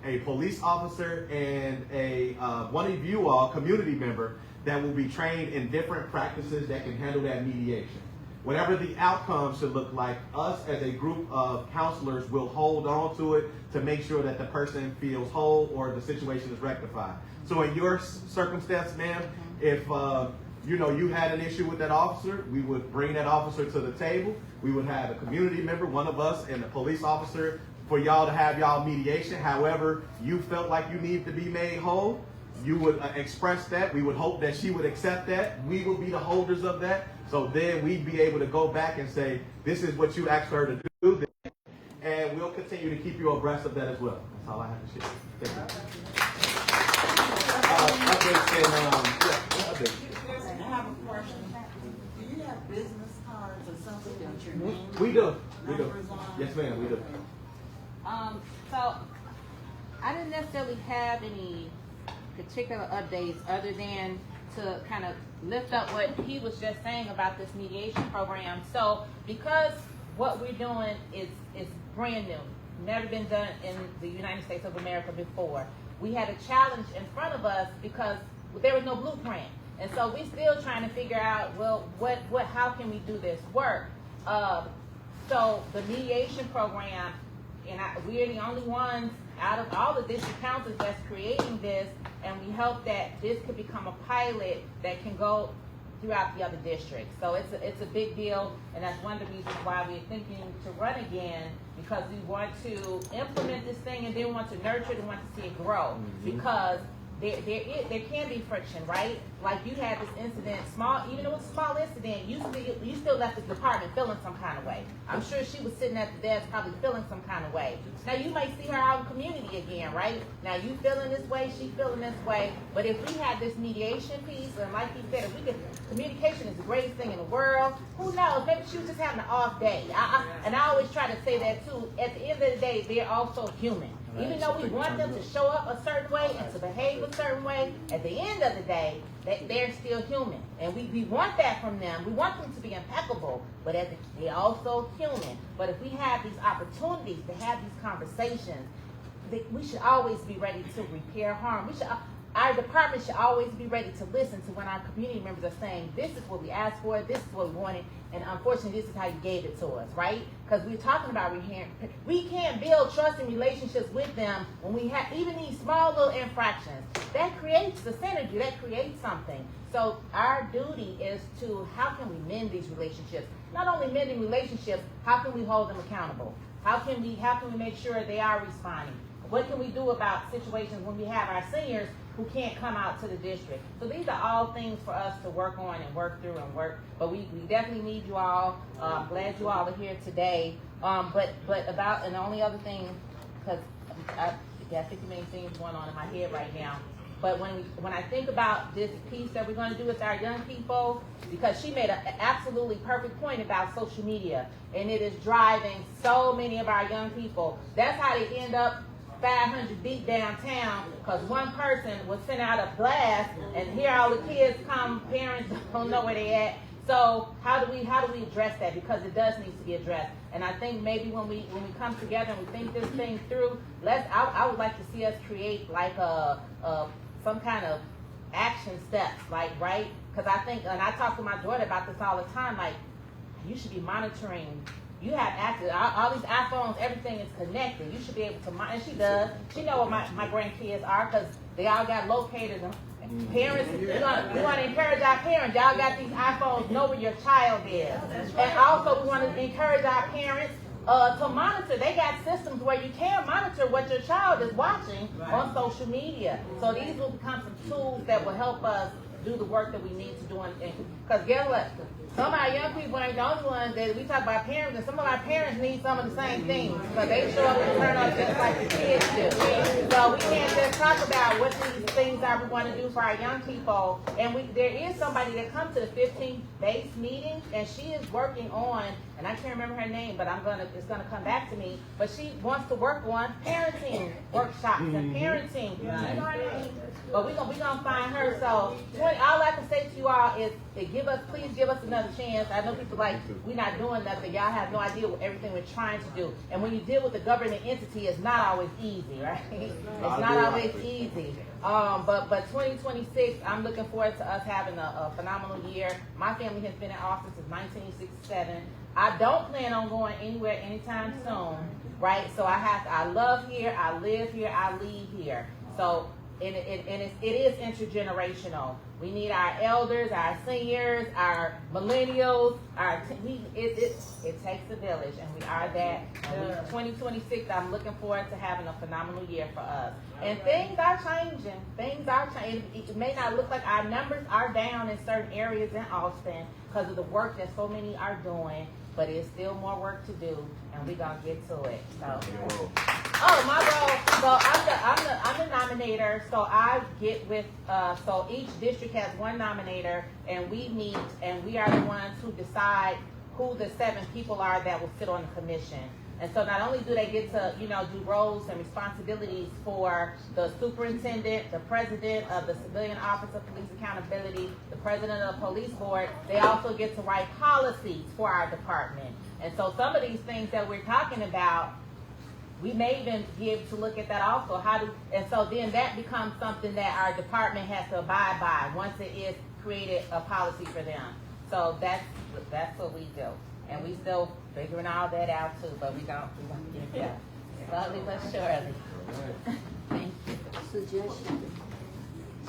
a police officer, and a one of you all, community member, that will be trained in different practices that can handle that mediation. Whatever the outcome should look like, us as a group of counselors will hold on to it to make sure that the person feels whole or the situation is rectified. So in your circumstance, ma'am, if you had an issue with that officer, we would bring that officer to the table. We would have a community member, one of us, and a police officer for y'all to have y'all mediation. However you felt like you need to be made whole, you would express that. We would hope that she would accept that. We will be the holders of that. So then we'd be able to go back and say, this is what you asked her to do. And we'll continue to keep you abreast of that as well. That's all I have to share. Thank you. I have a question. Do you have business cards or something that your name? We do. Numbers on? Yes, ma'am, we do. So I didn't necessarily have any particular updates other than to kind of lift up what he was just saying about this mediation program. So because what we're doing is brand new, never been done in the United States of America before, we had a challenge in front of us because there was no blueprint. And so we're still trying to figure out, well, how can we do this work? So the mediation program, and we're the only ones out of all the district councils that's creating this, and we hope that this could become a pilot that can go throughout the other districts. So it's a big deal, and that's one of the reasons why we're thinking to run again, because we want to implement this thing and then want to nurture it and want to see it grow. Because there can be friction, right? Like you had this incident, even though it was a small incident, you still left the department feeling some kind of way. I'm sure she was sitting at the desk probably feeling some kind of way. Now you may see her out in community again, right? Now you feeling this way, she feeling this way. But if we had this mediation piece, and like you said, communication is the greatest thing in the world. Who knows? Maybe she was just having an off day. And I always try to say that too. At the end of the day, they're also human. Even though we want them to show up a certain way and to behave a certain way, at the end of the day, they're still human. And we want that from them. We want them to be impeccable, but they're also human. But if we have these opportunities to have these conversations, we should always be ready to repair harm. Our department should always be ready to listen to when our community members are saying, this is what we asked for, this is what we wanted, and unfortunately this is how you gave it to us, right? Because we're talking about we can't build trusting relationships with them when we have even these small little infractions. That creates the synergy, that creates something. So our duty is to, how can we mend these relationships? Not only mending relationships, how can we hold them accountable? How can we make sure they are responding? What can we do about situations when we have our seniors who can't come out to the district? So these are all things for us to work on and work through and work. But we definitely need you all. I'm glad you all are here today. And the only other thing, because I got 50 million things going on in my head right now. But when I think about this piece that we're going to do with our young people, because she made an absolutely perfect point about social media, and it is driving so many of our young people. That's how they end up 500 deep downtown, because one person will send out a blast, and here all the kids come, parents don't know where they at. So how do we address that? Because it does need to be addressed. And I think maybe when we come together and we think this thing through, I would like to see us create like some kind of action steps, like, right? Because I think, and I talk to my daughter about this all the time, like, you should be monitoring. You have access, all these iPhones, everything is connected. You should be able to monitor, and she does. She knows what my grandkids are, because they all got locators. And parents, we want to encourage our parents. Y'all got these iPhones, know where your child is. And also we want to encourage our parents to monitor. They got systems where you can monitor what your child is watching on social media. So these will become some tools that will help us do the work that we need to do. Because guess what? Some of our young people ain't the only ones that we talk about parents, and some of our parents need some of the same things, because they show up and turn up just like the kids do. So we can't just talk about what these things things are we want to do for our young people. And there is somebody that comes to the 15th base meeting, and she is working on, and I can't remember her name, but it's gonna come back to me. But she wants to work on parenting workshops and parenting. You know what I mean? But we gonna find her. So all I can say to you all is please give us another chance. I know people like we're not doing nothing. Y'all have no idea what everything we're trying to do. And when you deal with a governing entity, it's not always easy, right? It's not always easy. But 2026, I'm looking forward to us having a phenomenal year. My family has been in office since 1967. I don't plan on going anywhere anytime soon, right? So I love here, I live here, I lead here. So and it is intergenerational. We need our elders, our seniors, our millennials. It takes a village, and we are that. And 2026, I'm looking forward to having a phenomenal year for us. And things are changing. Things are changing. It may not look like our numbers are down in certain areas in Austin because of the work that so many are doing. But it's still more work to do, and we're gonna get to it. So, my role. So I'm the nominator. So I get with. So each district has one nominator, and we meet, and we are the ones who decide who the 7 people are that will sit on the commission. And so not only do they get to, do roles and responsibilities for the superintendent, the president of the Civilian Office of Police Accountability, the president of the police board, they also get to write policies for our department. And so some of these things that we're talking about, we may even give to look at that also. And so then that becomes something that our department has to abide by once it is created a policy for them. So that's what we do. And we still figuring all that out too, but we gonna get there. Slowly but surely. Thank you. Suggestion.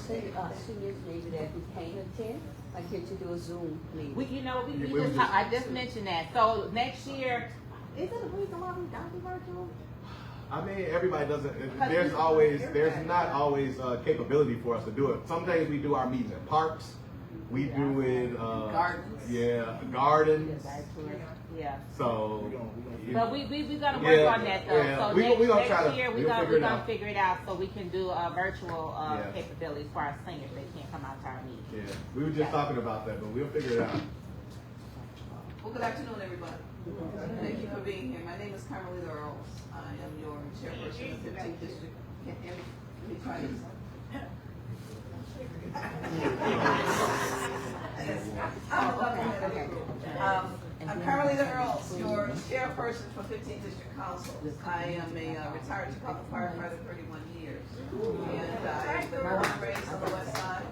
Seniors maybe that we can't attend, like get to do a Zoom meeting. I just mentioned that. So next year, is it a reason why we don't do virtual? I mean, everybody doesn't. There's not always capability for us to do it. Some days we do our meetings in parks. We do it, gardens. Yeah, gardens. Yeah. So. But we gonna work on that though. Yeah. So We're gonna figure it out so we can do virtual capabilities for our seniors. They can't come out to our meeting. Yeah, we were just talking about that, but we'll figure it out. Well, good afternoon, everybody. Thank you for being here. My name is Carmelita Earls. I am your chairperson of the 15th District. Let me try this. I'm Carmelita Earls, your chairperson for 15th District Council. I am a retired Chicago firefighter, 31 years. And I've been born and raised on the West Side.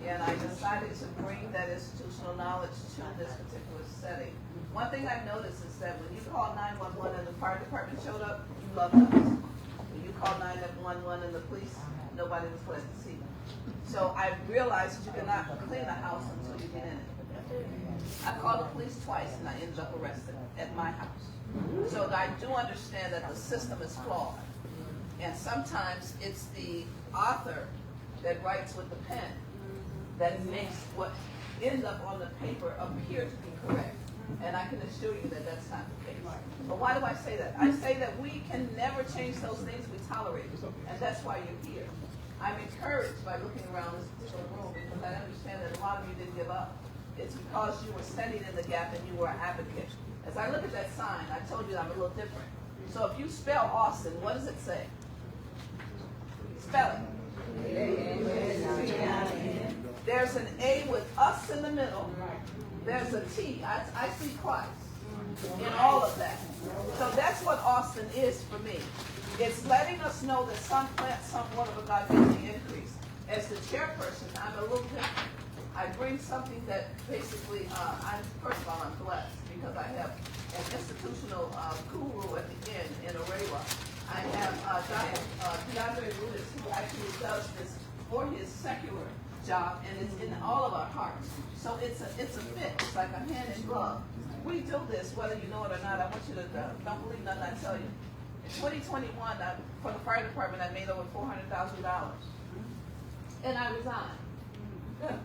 And I decided to bring that institutional knowledge to this particular setting. One thing I've noticed is that when you call 911 and the fire department showed up, you loved us. When you call 911 and the police, nobody was glad to see them. So I realized that you cannot clean a house until you get in it. I called the police twice and I ended up arrested at my house. So I do understand that the system is flawed. And sometimes it's the author that writes with the pen that makes what ends up on the paper appear to be correct. And I can assure you that that's not the case. But why do I say that? I say that we can never change those things we tolerate. And that's why you're here. I'm encouraged by looking around this particular room because I understand that a lot of you didn't give up. It's because you were standing in the gap and you were an advocate. As I look at that sign, I told you I'm a little different. So if you spell Austin, what does it say? Spell it. There's an A with us in the middle. There's a T. I see Christ in all of that. So that's what Austin is for me. It's letting us know that some plant, some water, but God gives the increase. As the chairperson, I'm a little different. I bring something that basically, first of all, I'm blessed because I have an institutional guru at the end in Arewa. I have DeAndre Rudis, who actually does this for his secular job, and it's in all of our hearts. So it's a fit. It's like a hand in glove. We do this, whether you know it or not. I want you to don't believe nothing I tell you. In 2021, for the fire department, I made over $400,000, and I resigned. Good.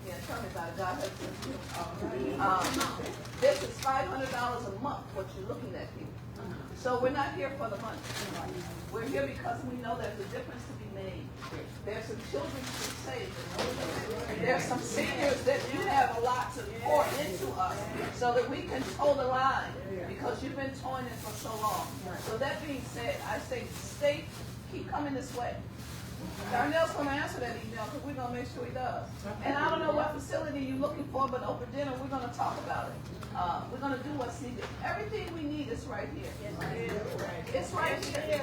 Yeah, tell me about it. God helps us. This is $500 a month, what you're looking at here. So we're not here for the money. We're here because we know there's a difference to be made. There's some children to be safe. There's some seniors that you have a lot to pour into us so that we can toe the line because you've been towing it for so long. So that being said, I say state, keep coming this way. Darnell's going to answer that email because we're going to make sure he does. And I don't know what facility you're looking for, but over dinner we're going to talk about it. We're going to do what's needed. Everything we need is right here. It's right here.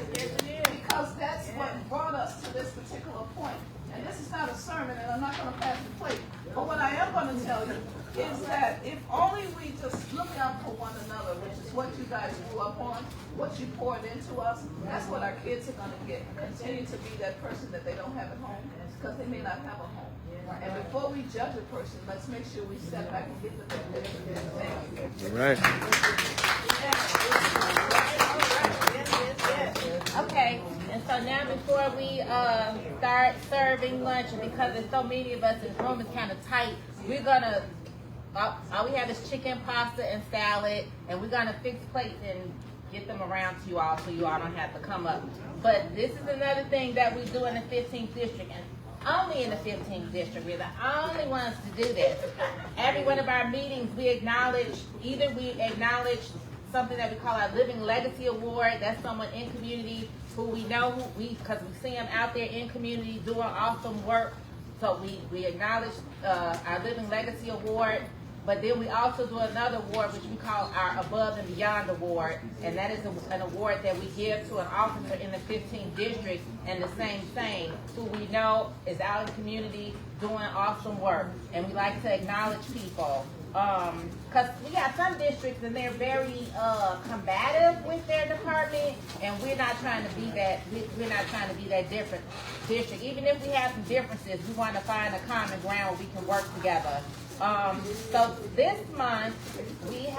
Because that's what brought us to this particular point. And this is not a sermon, and I'm not going to pass the plate. But what I am going to tell you is that if only we just look out for one another, which is what you guys grew up on, what you poured into us, that's what our kids are going to get. Continue to be that person that they don't have at home because they may not have a home. And before we judge a person, let's make sure we step back and get the big picture. Thank you. All right. Okay, and so now before we start serving lunch, and because there's so many of us, and the room is kind of tight, we're gonna, all we have is chicken, pasta, and salad, and we're gonna fix plates and get them around to you all so you all don't have to come up. But this is another thing that we do in the 15th district, and only in the 15th district. We're the only ones to do this. Every one of our meetings, we acknowledge something that we call our Living Legacy Award. That's someone in community who we know, because we see them out there in community doing awesome work. So we acknowledge our Living Legacy Award. But then we also do another award, which we call our Above and Beyond Award. And that is an award that we give to an officer in the 15th district, and the same thing, who we know is out in the community doing awesome work. And we like to acknowledge people. Because we got some districts and they're very combative with their department, and we're not trying to be that. We're not trying to be that different district. Even if we have some differences, we want to find a common ground where we can work together. So this month we're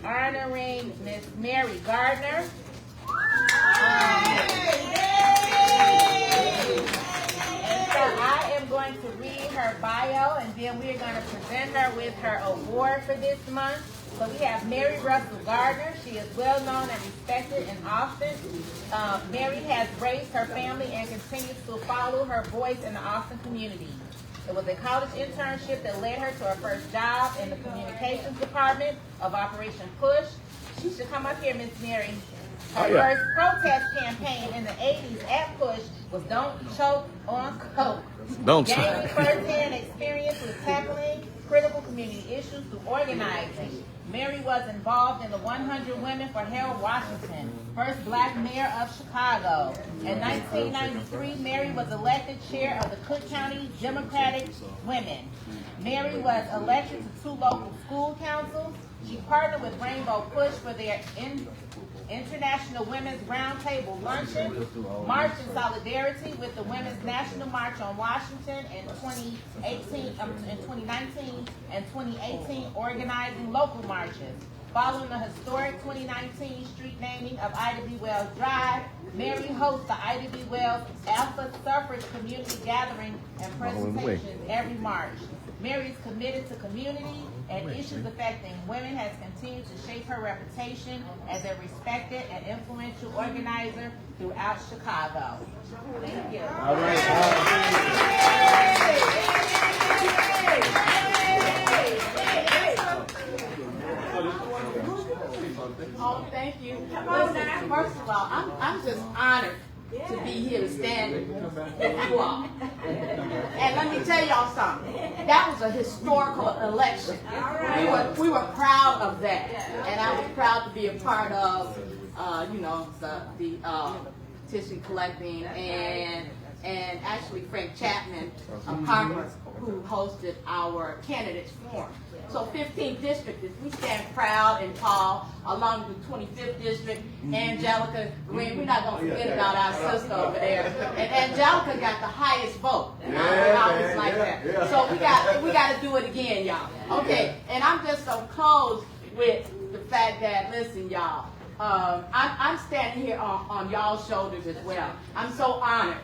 honoring Miss Mary Gardner. And so I am going to read her bio, and then we're going to present her with her award for this month. So we have Mary Russell Gardner. She is well known and respected in Austin. Mary has raised her family and continues to follow her voice in the Austin community. It was a college internship that led her to her first job in the communications department of Operation Push. She should come up here, Miss Mary. Her first protest campaign in the 80s at Push was Don't Choke on Coke. Don't Gaining first-hand experience with tackling critical community issues through organizing. Mary was involved in the 100 Women for Harold Washington, first black mayor of Chicago. In 1993, Mary was elected chair of the Cook County Democratic Women. Mary was elected to 2 local school councils. She partnered with Rainbow Push for their International Women's Roundtable Luncheon, marched in solidarity with the Women's National March on Washington in 2019 and 2018, organizing local marches. Following the historic 2019 street naming of Ida B. Wells Drive, Mary hosts the Ida B. Wells Alpha Suffrage Community Gathering and presentations every March. Mary is committed to community and issues affecting women, has continued to shape her reputation as a respected and influential organizer throughout Chicago. Thank you. All right. Oh, thank you. Listen, first of all, I'm just honored to be here to stand with you all. And let me tell y'all something. That was a historical election. We were proud of that. And I was proud to be a part of, the tissue collecting and actually Frank Chapman of Congress, who hosted our candidates forum. So 15th district, we stand proud and tall, along with the 25th district. Angelica Green, we're not going to forget about our sister over there. And Angelica got the highest vote. And I was like that. So we got to do it again, y'all. Okay, and I'm just going to close with the fact that, listen, y'all, I'm standing here on y'all's shoulders as well. I'm so honored.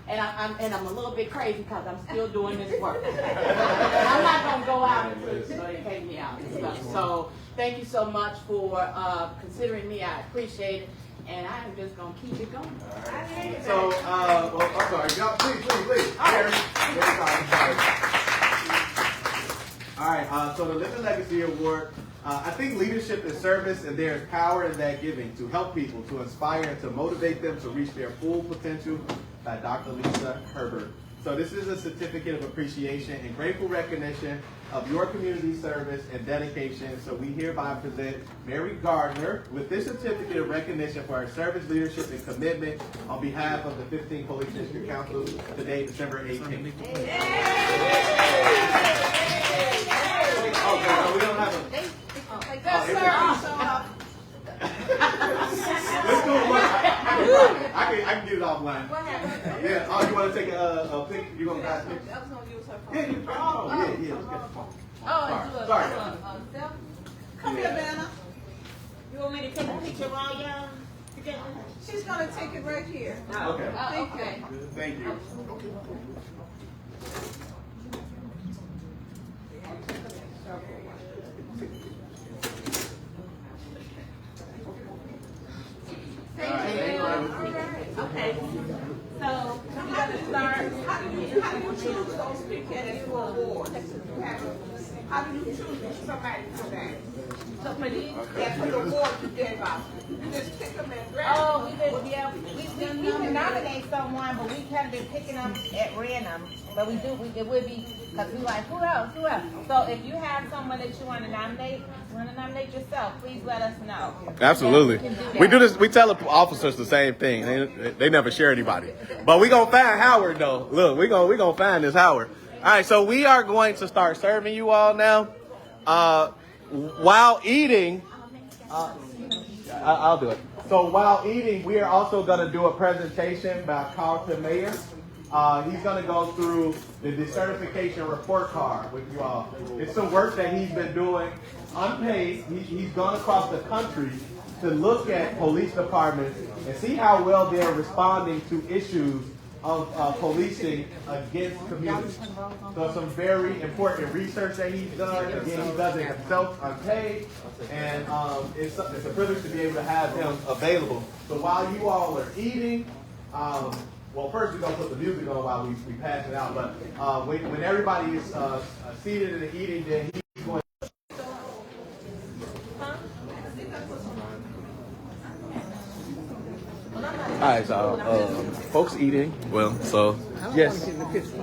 And I'm a little bit crazy because I'm still doing this work. And I'm not going to go out until they pay me out and stuff. So thank you so much for considering me. I appreciate it. And I'm just going to keep it going. So, I'm sorry. Y'all, please. Mayor. All right, so the Living Legacy Award, I think leadership is service, and there is power in that giving to help people, to inspire, and to motivate them to reach their full potential by Dr. Lisa Herbert. So this is a certificate of appreciation and grateful recognition of your community service and dedication. So we hereby present Mary Gardner with this certificate of recognition for her service, leadership, and commitment on behalf of the 15 Police District Council today, December 18th. Okay, so we don't have a... Let's do it. I can get it offline. Yeah. Oh, you want to take a pic? You gonna pass it? I was gonna use her phone. Yeah, you. Oh, yeah. Let's get the phone. Sorry. Come here, Vanna. You want me to take a picture while y'all together? She's gonna take it right here. Okay. Okay. Thank you. Okay. So How do you choose those people that you award? How do you choose somebody for that? So for these, that for the award you gave out, you just pick them and grab them? oh, we can nominate someone, but we haven't been picking them at random. But it would be, because we like, who else? So if you have someone that you want to nominate yourself, please let us know. Absolutely. We do this. We tell the officers the same thing. They never share anybody. But we gonna find Howard though. Look, we gonna find this Howard. All right. So we are going to start serving you all now. While eating, I'll do it. So while eating, we are also going to do a presentation by Carlton Mayer. He's going to go through the decertification report card with you all. It's some work that he's been doing unpaid. He's gone across the country to look at police departments and see how well they're responding to issues of policing against communities. So some very important research that he's done. Again, he does it himself unpaid, and it's a privilege to be able to have him available. So while you all are eating, well, first we're going to put the music on while we pass it out, but when everybody is seated and eating, then he's going to... All right, so folks eating. Well, so yes,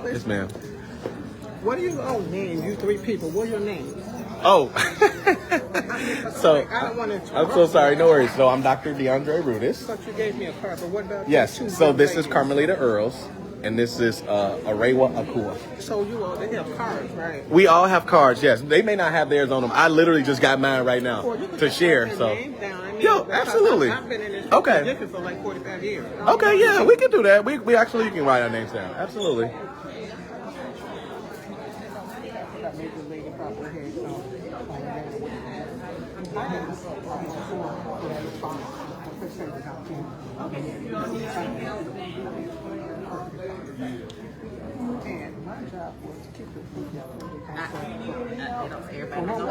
yes, ma'am. What do you owe, man? You three people. What are your names? Oh, so I don't want to. I'm so sorry. No worries. So I'm Dr. DeAndre Rudis. I thought you gave me a card, but what about? Yes. So this is Carmelita Earls, and this is Arewa Akua. So they have cards, right? We all have cards. Yes, they may not have theirs on them. I literally just got mine right now to share. So. Yo, absolutely. I've been in this position for like 45 years. Okay, yeah, we can do that. We actually, you can write our names down. Absolutely. And my job was to keep the food. Everybody